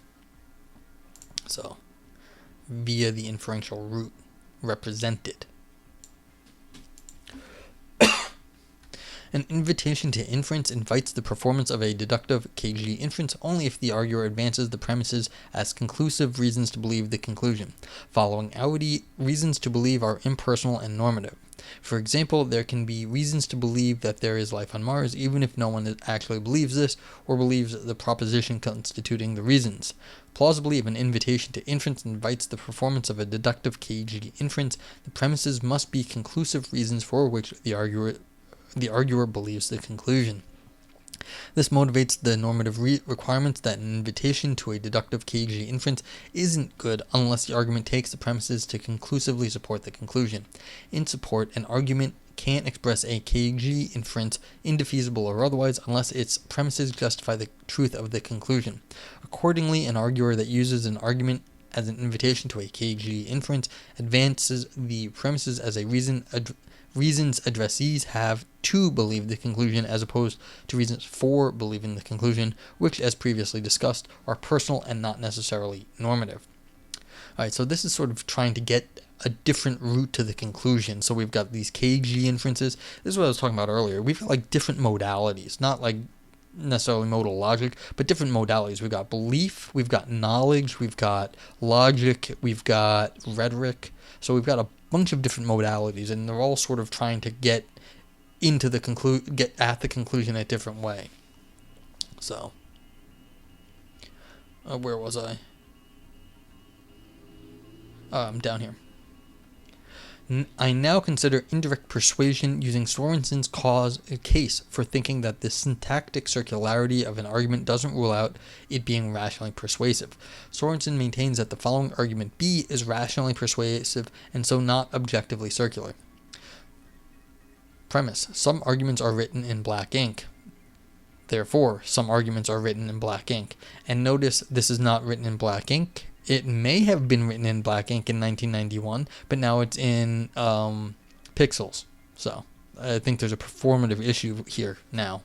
S1: So, via the inferential route represented. An invitation to inference invites the performance of a deductive KG inference only if the arguer advances the premises as conclusive reasons to believe the conclusion. Following Audi, reasons to believe are impersonal and normative. For example, there can be reasons to believe that there is life on Mars even if no one actually believes this or believes the proposition constituting the reasons. Plausibly, if an invitation to inference invites the performance of a deductive KG inference, the premises must be conclusive reasons for which the arguer believes the conclusion. This motivates the normative requirements that an invitation to a deductive KG inference isn't good unless the argument takes the premises to conclusively support the conclusion. In support, an argument can't express a KG inference, indefeasible or otherwise, unless its premises justify the truth of the conclusion. Accordingly, an arguer that uses an argument as an invitation to a KG inference advances the premises as a reasons addressees have to believe the conclusion as opposed to reasons for believing the conclusion, which, as previously discussed, are personal and not necessarily normative. Alright, so this is sort of trying to get a different route to the conclusion. So we've got these KG inferences. This is what I was talking about earlier. We've got like different modalities, not like necessarily modal logic, but different modalities. We've got belief, we've got knowledge, we've got logic, we've got rhetoric. So we've got a bunch of different modalities, and they're all sort of trying to get into the get at the conclusion a different way. So, where was I? I'm down here. I now consider indirect persuasion using Sorensen's case for thinking that the syntactic circularity of an argument doesn't rule out it being rationally persuasive. Sorensen maintains that the following argument B is rationally persuasive and so not objectively circular. Premise: some arguments are written in black ink. Therefore, some arguments are written in black ink. And notice this is not written in black ink. It may have been written in black ink in 1991, but now it's in pixels. So I think there's a performative issue here now.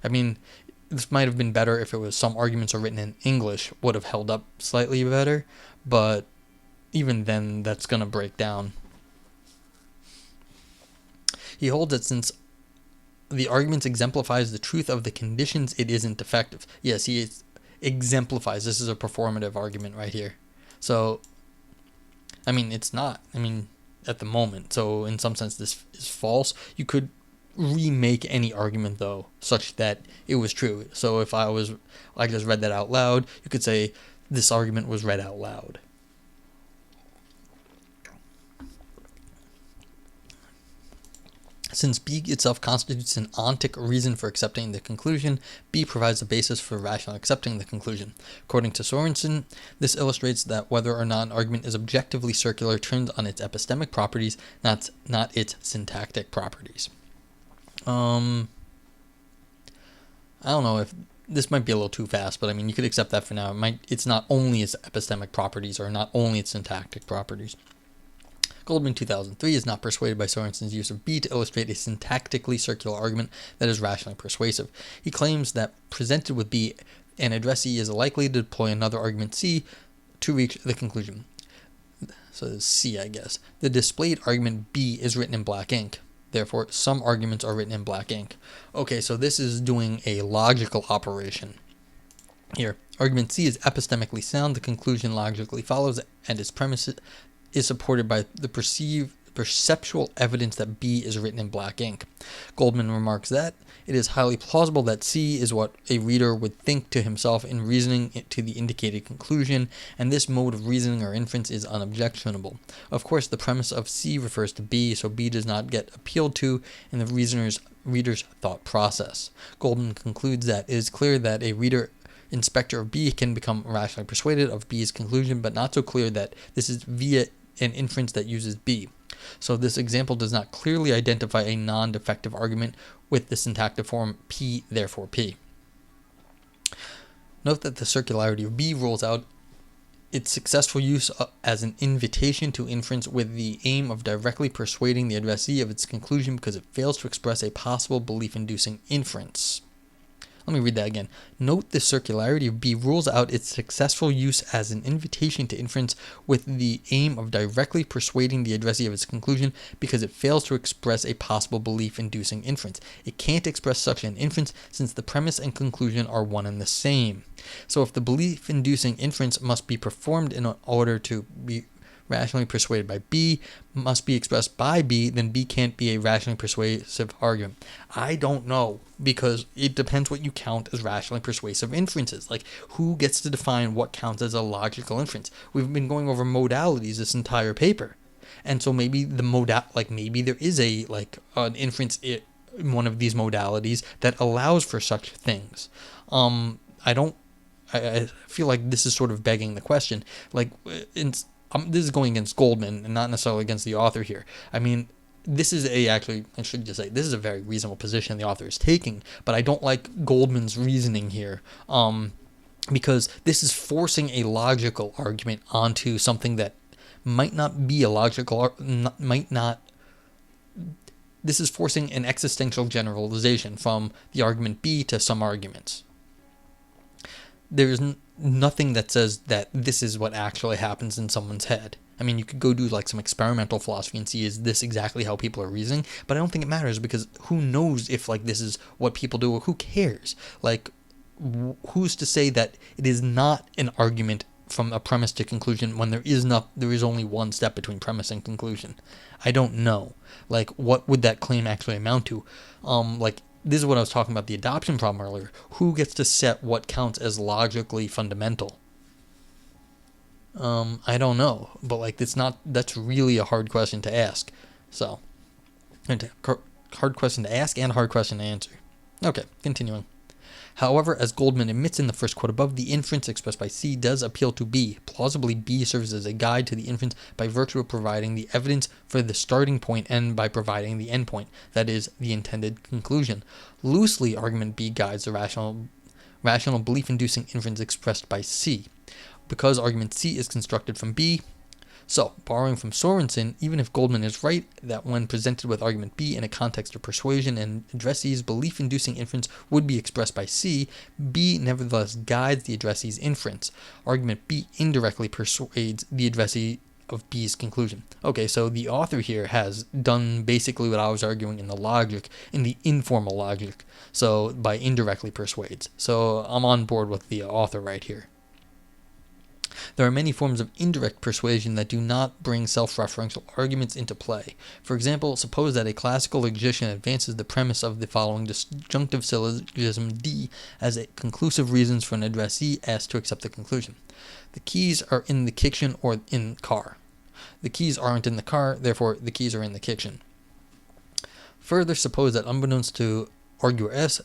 S1: I mean, this might have been better if it was some arguments are written in English, would have held up slightly better, but even then that's going to break down. He holds that since the argument exemplifies the truth of the conditions, it isn't defective. Yes, he exemplifies. This is a performative argument right here. So, I mean, it's not. I mean, at the moment. So, in some sense, this is false. You could remake any argument, though, such that it was true. So, if I just read that out loud, you could say this argument was read out loud. Since B itself constitutes an ontic reason for accepting the conclusion, B provides the basis for rational accepting the conclusion. According to Sorensen, this illustrates that whether or not an argument is objectively circular turns on its epistemic properties, not its syntactic properties. I don't know if this might be a little too fast, but I mean, you could accept that for now. It's not only its epistemic properties or not only its syntactic properties. Goldman 2003 is not persuaded by Sorensen's use of B to illustrate a syntactically circular argument that is rationally persuasive. He claims that presented with B, an addressee is likely to deploy another argument C to reach the conclusion. So this is C, I guess. The displayed argument B is written in black ink. Therefore, some arguments are written in black ink. Okay, so this is doing a logical operation. Here, argument C is epistemically sound, the conclusion logically follows, and its premise is supported by the perceptual evidence that B is written in black ink. Goldman remarks that it is highly plausible that C is what a reader would think to himself in reasoning it to the indicated conclusion, and this mode of reasoning or inference is unobjectionable. Of course, the premise of C refers to B, so B does not get appealed to in the reader's thought process. Goldman concludes that it is clear that a inspector of B can become rationally persuaded of B's conclusion, but not so clear that this is via an inference that uses B. So this example does not clearly identify a non-defective argument with the syntactic form P, therefore P. Note that the circularity of B rules out its successful use as an invitation to inference with the aim of directly persuading the addressee of its conclusion because it fails to express a possible belief-inducing inference. Let me read that again. Note the circularity of B rules out its successful use as an invitation to inference with the aim of directly persuading the addressee of its conclusion because it fails to express a possible belief-inducing inference. It can't express such an inference since the premise and conclusion are one and the same. So if the belief-inducing inference must be performed in order to be rationally persuaded by B, must be expressed by B, then B can't be a rationally persuasive argument. I don't know, because it depends what you count as rationally persuasive inferences. Like, who gets to define what counts as a logical inference? We've been going over modalities this entire paper. And so maybe maybe there is an inference in one of these modalities that allows for such things. I feel like this is sort of begging the question. This is going against Goldman and not necessarily against the author here. I mean, this is this is a very reasonable position the author is taking, but I don't like Goldman's reasoning here, because this is forcing a logical argument onto something that might not be a logical, this is forcing an existential generalization from the argument B to some arguments. There's nothing that says that this is what actually happens in someone's head. I mean, you could go do some experimental philosophy and see, is this exactly how people are reasoning? But I don't think it matters, because who knows if this is what people do, or who cares? Who's to say that it is not an argument from a premise to conclusion when there is only one step between premise and conclusion? I don't know. What would that claim actually amount to? This is what I was talking about, the adoption problem earlier. Who gets to set what counts as logically fundamental? I don't know, but like that's really a hard question to ask. So, hard question to ask and hard question to answer. Okay, continuing. However, as Goldman admits in the first quote above, the inference expressed by C does appeal to B. Plausibly, B serves as a guide to the inference by virtue of providing the evidence for the starting point and by providing the endpoint, that is, the intended conclusion. Loosely, argument B guides the rational belief-inducing inference expressed by C. Because argument C is constructed from B, so, borrowing from Sorensen, even if Goldman is right that when presented with argument B in a context of persuasion and addressee's belief-inducing inference would be expressed by C, B nevertheless guides the addressee's inference. Argument B indirectly persuades the addressee of B's conclusion. Okay, so the author here has done basically what I was arguing in the logic, in the informal logic, so by indirectly persuades. So I'm on board with the author right here. There are many forms of indirect persuasion that do not bring self-referential arguments into play. For example, suppose that a classical logician advances the premise of the following disjunctive syllogism D as a conclusive reasons for an addressee S to accept the conclusion. The keys are in the kitchen or in car. The keys aren't in the car, therefore the keys are in the kitchen. Further, suppose that unbeknownst to arguer S...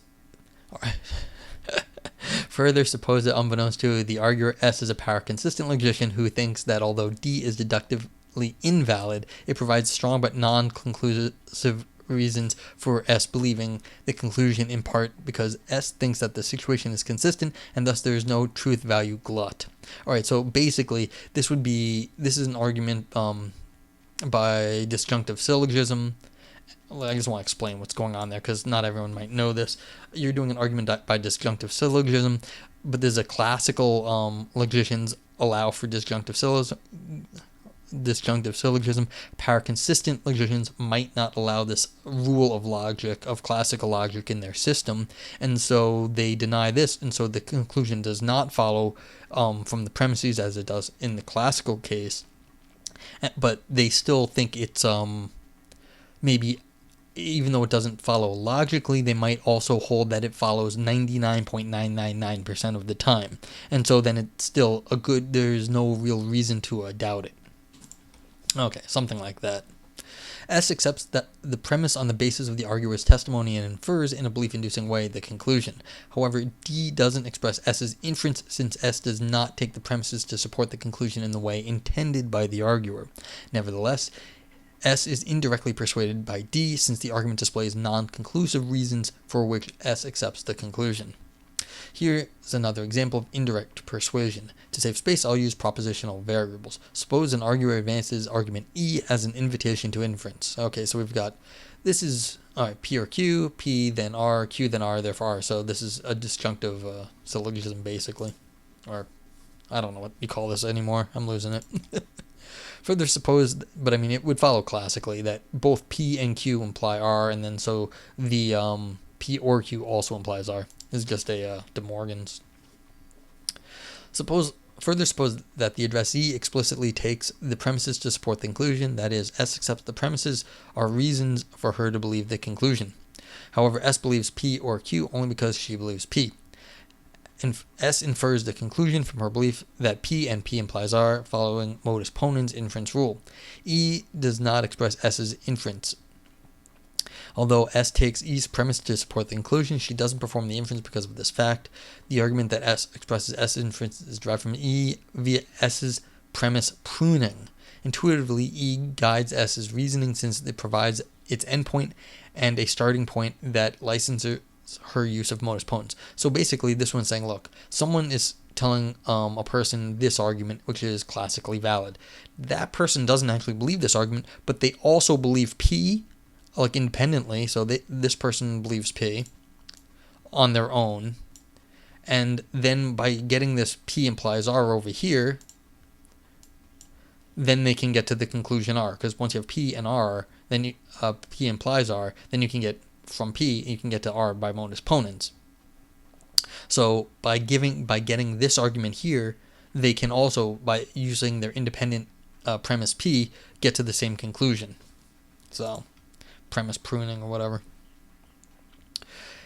S1: Further, suppose that unbeknownst to the arguer, S is a power-consistent logician who thinks that although D is deductively invalid, it provides strong but non-conclusive reasons for S believing the conclusion, in part because S thinks that the situation is consistent and thus there is no truth value glut. Alright, so basically this is an argument by disjunctive syllogism. I just want to explain what's going on there because not everyone might know this. You're doing an argument by disjunctive syllogism, but there's a classical logicians allow for disjunctive syllogism. Power-consistent logicians might not allow this rule of logic, of classical logic in their system, and so they deny this, and so the conclusion does not follow from the premises as it does in the classical case, but they still think it's maybe, even though it doesn't follow logically, they might also hold that it follows 99.999% of the time. And so then it's still there's no real reason to doubt it. Okay, something like that. S accepts that the premise on the basis of the arguer's testimony and infers in a belief-inducing way the conclusion. However, D doesn't express S's inference since S does not take the premises to support the conclusion in the way intended by the arguer. Nevertheless, S is indirectly persuaded by D since the argument displays non-conclusive reasons for which S accepts the conclusion. Here is another example of indirect persuasion. To save space, I'll use propositional variables. Suppose an arguer advances argument E as an invitation to inference. Okay, so we've got, this is P or Q, P then R, Q then R, therefore R. So this is a disjunctive syllogism basically. Or, I don't know what you call this anymore. I'm losing it. Further, suppose, but I mean, it would follow classically that both P and Q imply R, and then so the P or Q also implies R. It's just a De Morgan's. Further, suppose that the addressee explicitly takes the premises to support the conclusion, that is, S accepts the premises are reasons for her to believe the conclusion. However, S believes P or Q only because she believes P. S infers the conclusion from her belief that P and P implies R, following modus ponens inference rule. E does not express S's inference. Although S takes E's premise to support the conclusion, she doesn't perform the inference because of this fact. The argument that S expresses S's inference is derived from E via S's premise pruning. Intuitively, E guides S's reasoning since it provides its endpoint and a starting point that licenses her use of modus ponens. So basically, this one's saying, look, someone is telling a person this argument, which is classically valid. That person doesn't actually believe this argument, but they also believe P, like independently. So this person believes P on their own, and then by getting this P implies R over here, then they can get to the conclusion R. Because once you have P and R, then P implies R, then you can get from P, you can get to R by modus ponens. So by getting this argument here, they can also, by using their independent premise P, get to the same conclusion. So premise pruning or whatever.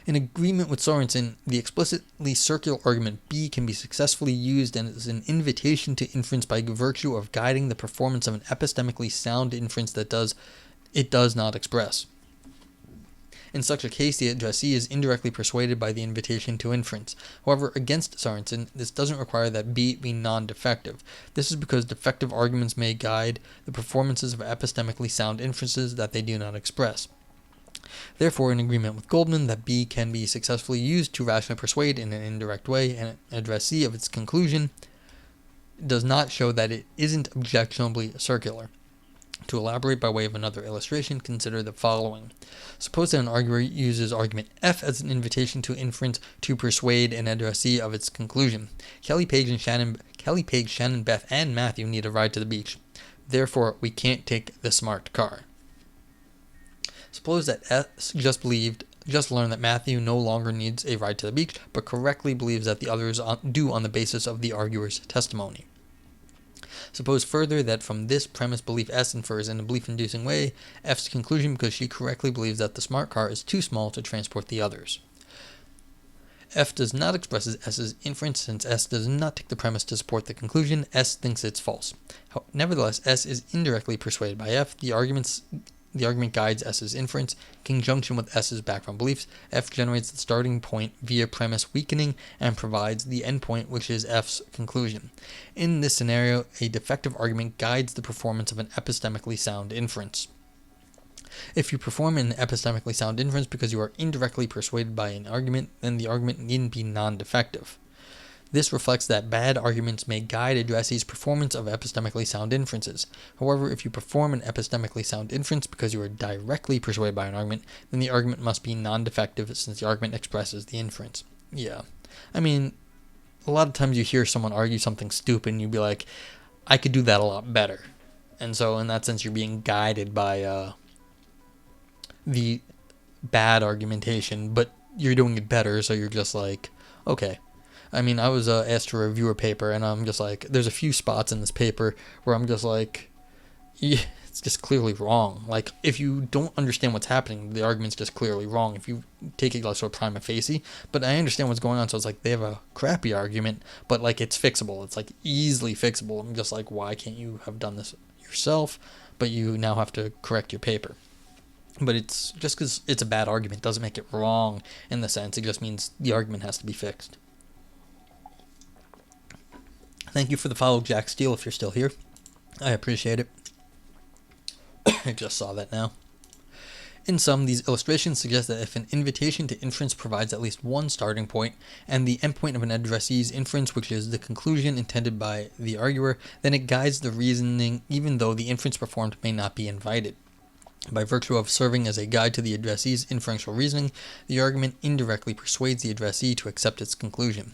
S1: In agreement with Sorensen, the explicitly circular argument B can be successfully used as an invitation to inference by virtue of guiding the performance of an epistemically sound inference that it does not express. In such a case, the addressee is indirectly persuaded by the invitation to inference. However, against Sorensen, this doesn't require that B be non-defective. This is because defective arguments may guide the performances of epistemically sound inferences that they do not express. Therefore, in agreement with Goldman, that B can be successfully used to rationally persuade in an indirect way an addressee of its conclusion does not show that it isn't objectionably circular. To elaborate by way of another illustration, consider the following. Suppose that an arguer uses argument F as an invitation to inference to persuade an addressee of its conclusion. Kelly, Paige, Shannon, Beth, and Matthew need a ride to the beach. Therefore, we can't take the smart car. Suppose that S just learned that Matthew no longer needs a ride to the beach, but correctly believes that the others do on the basis of the arguer's testimony. Suppose further that from this premise belief S infers in a belief-inducing way F's conclusion because she correctly believes that the smart car is too small to transport the others. F does not express S's inference since S does not take the premise to support the conclusion. S thinks it's false. Nevertheless, S is indirectly persuaded by F. The argument guides S's inference. In conjunction with S's background beliefs, F generates the starting point via premise weakening and provides the endpoint, which is F's conclusion. In this scenario, a defective argument guides the performance of an epistemically sound inference. If you perform an epistemically sound inference because you are indirectly persuaded by an argument, then the argument needn't be non-defective. This reflects that bad arguments may guide addressees' performance of epistemically sound inferences. However, if you perform an epistemically sound inference because you are directly persuaded by an argument, then the argument must be non-defective since the argument expresses the inference. Yeah. I mean, a lot of times you hear someone argue something stupid and you'd be like, I could do that a lot better. And so in that sense, you're being guided by the bad argumentation, but you're doing it better, so you're just like, okay. I mean, I was asked to review a paper, and I'm just like, there's a few spots in this paper where I'm just like, yeah, it's just clearly wrong. Like, if you don't understand what's happening, the argument's just clearly wrong. If you take it like sort of prima facie, but I understand what's going on, so it's like they have a crappy argument, but like it's fixable. It's like easily fixable. I'm just like, why can't you have done this yourself? But you now have to correct your paper. But it's just because it's a bad argument doesn't make it wrong in the sense. It just means the argument has to be fixed. Thank you for the follow, Jack Steele, if you're still here. I appreciate it. I just saw that now. In sum, these illustrations suggest that if an invitation to inference provides at least one starting point, and the endpoint of an addressee's inference, which is the conclusion intended by the arguer, then it guides the reasoning even though the inference performed may not be invited. By virtue of serving as a guide to the addressee's inferential reasoning, the argument indirectly persuades the addressee to accept its conclusion.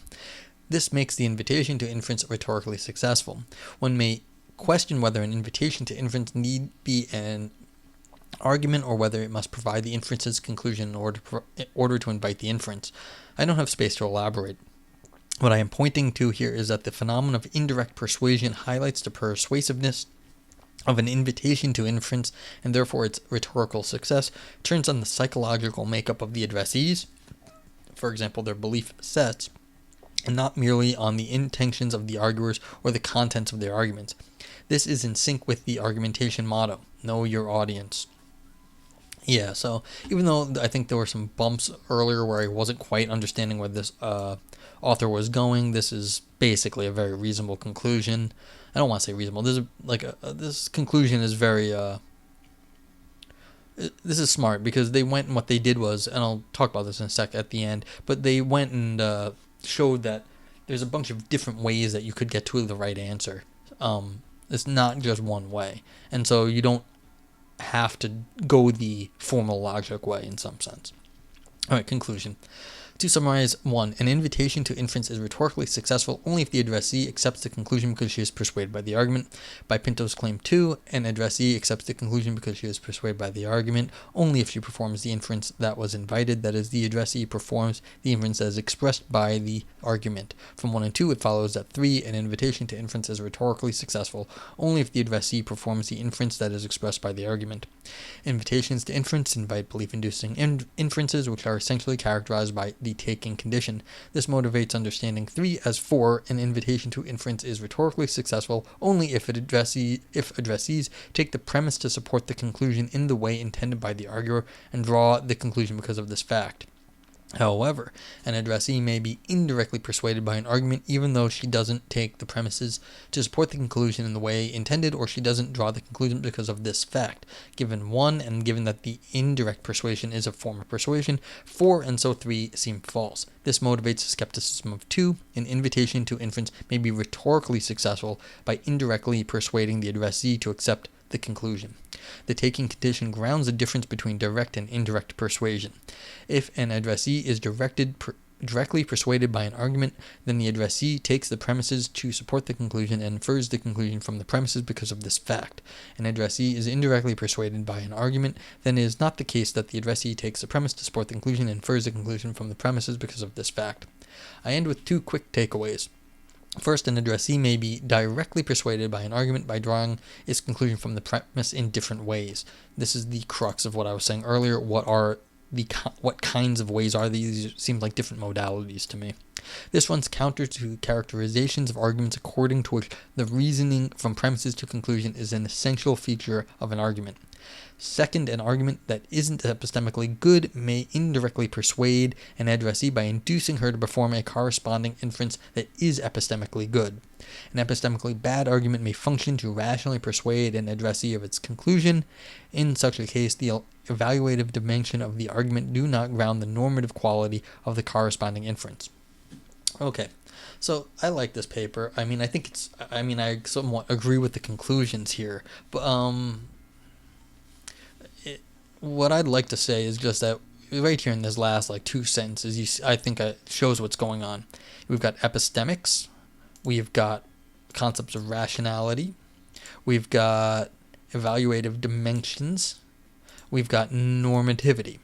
S1: This makes the invitation to inference rhetorically successful. One may question whether an invitation to inference need be an argument or whether it must provide the inference's conclusion in order to invite the inference. I don't have space to elaborate. What I am pointing to here is that the phenomenon of indirect persuasion highlights the persuasiveness of an invitation to inference, and therefore its rhetorical success turns on the psychological makeup of the addressees, for example, their belief sets, and not merely on the intentions of the arguers or the contents of their arguments. This is in sync with the argumentation motto, know your audience. Yeah, so even though I think there were some bumps earlier where I wasn't quite understanding where this author was going, this is basically a very reasonable conclusion. I don't want to say reasonable. This is like this conclusion is very this is smart because they went and what they did was, and I'll talk about this in a sec at the end, but they went and showed that there's a bunch of different ways that you could get to the right answer. It's not just one way. And so you don't have to go the formal logic way in some sense. All right, conclusion. To summarize, 1. An invitation to inference is rhetorically successful only if the addressee accepts the conclusion because she is persuaded by the argument. By Pinto's claim 2, an addressee accepts the conclusion because she is persuaded by the argument only if she performs the inference that was invited, that is, the addressee performs the inference as expressed by the argument. From 1 and 2, it follows that 3, an invitation to inference is rhetorically successful only if the addressee performs the inference that is expressed by the argument. Invitations to inference invite belief-inducing inferences, which are essentially characterized by the taking condition. This motivates understanding 3 as 4, an invitation to inference is rhetorically successful only if addressees take the premise to support the conclusion in the way intended by the arguer and draw the conclusion because of this fact. However, an addressee may be indirectly persuaded by an argument even though she doesn't take the premises to support the conclusion in the way intended, or she doesn't draw the conclusion because of this fact. Given 1, and given that the indirect persuasion is a form of persuasion, 4 and so 3 seem false. This motivates the skepticism of 2. An invitation to inference may be rhetorically successful by indirectly persuading the addressee to accept the conclusion. The taking condition grounds the difference between direct and indirect persuasion. If an addressee is directly persuaded by an argument, then the addressee takes the premises to support the conclusion and infers the conclusion from the premises because of this fact. An addressee is indirectly persuaded by an argument, then it is not the case that the addressee takes the premise to support the conclusion and infers the conclusion from the premises because of this fact. I end with 2 quick takeaways. First, an addressee may be directly persuaded by an argument by drawing its conclusion from the premise in different ways. This is the crux of what I was saying earlier. What kinds of ways are these? Seem like different modalities to me. This runs counter to characterizations of arguments according to which the reasoning from premises to conclusion is an essential feature of an argument. Second, an argument that isn't epistemically good may indirectly persuade an addressee by inducing her to perform a corresponding inference that is epistemically good. An epistemically bad argument may function to rationally persuade an addressee of its conclusion. In such a case, the evaluative dimension of the argument do not ground the normative quality of the corresponding inference. Okay, so I like this paper. I somewhat agree with the conclusions here, but what I'd like to say is just that right here in this last 2 sentences, I think it shows what's going on. We've got epistemics, we've got concepts of rationality, we've got evaluative dimensions, we've got normativity,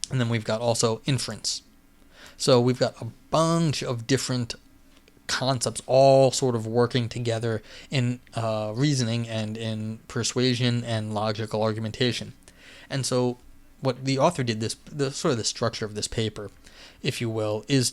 S1: and then we've got also inference. So we've got a bunch of different concepts all sort of working together in reasoning and in persuasion and logical argumentation. And so what the author did, the structure of this paper, if you will, is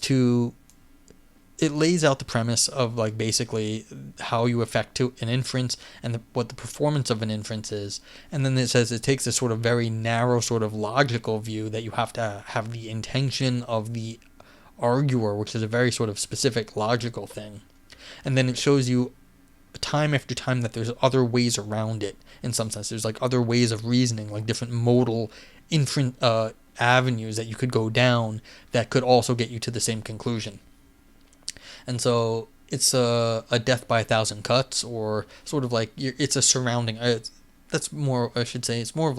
S1: it lays out the premise of basically how you effect an inference and what the performance of an inference is. And then it says it takes this sort of very narrow sort of logical view that you have to have the intention of the arguer, which is a very sort of specific logical thing. And then it shows you time after time that there's other ways around it. In some sense, there's other ways of reasoning, different modal avenues that you could go down that could also get you to the same conclusion. And so it's a death by 1,000 cuts, or sort of it's a surrounding. That's more, I should say, it's more of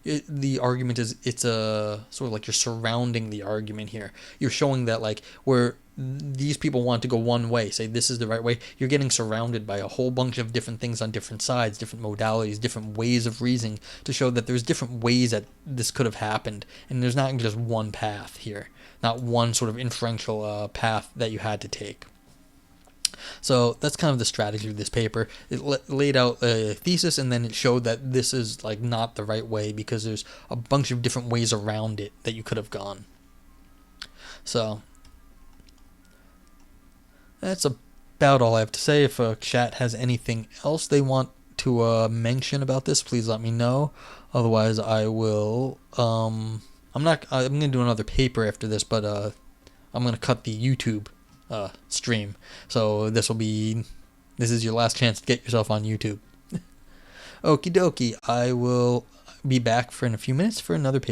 S1: the argument is, it's a sort of you're surrounding the argument here. You're showing that where these people want to go one way, say this is the right way, you're getting surrounded by a whole bunch of different things on different sides, different modalities, different ways of reasoning, to show that there's different ways that this could have happened, and there's not just one path here, not one sort of inferential path that you had to take. So that's kind of the strategy of this paper. It laid out a thesis, and then it showed that this is not the right way because there's a bunch of different ways around it that you could have gone. So that's about all I have to say. If chat has anything else they want to mention about this, please let me know. Otherwise, I will. I'm going to do another paper after this, but I'm going to cut the YouTube stream. So this is your last chance to get yourself on YouTube. Okie dokie. I will be back in a few minutes for another paper.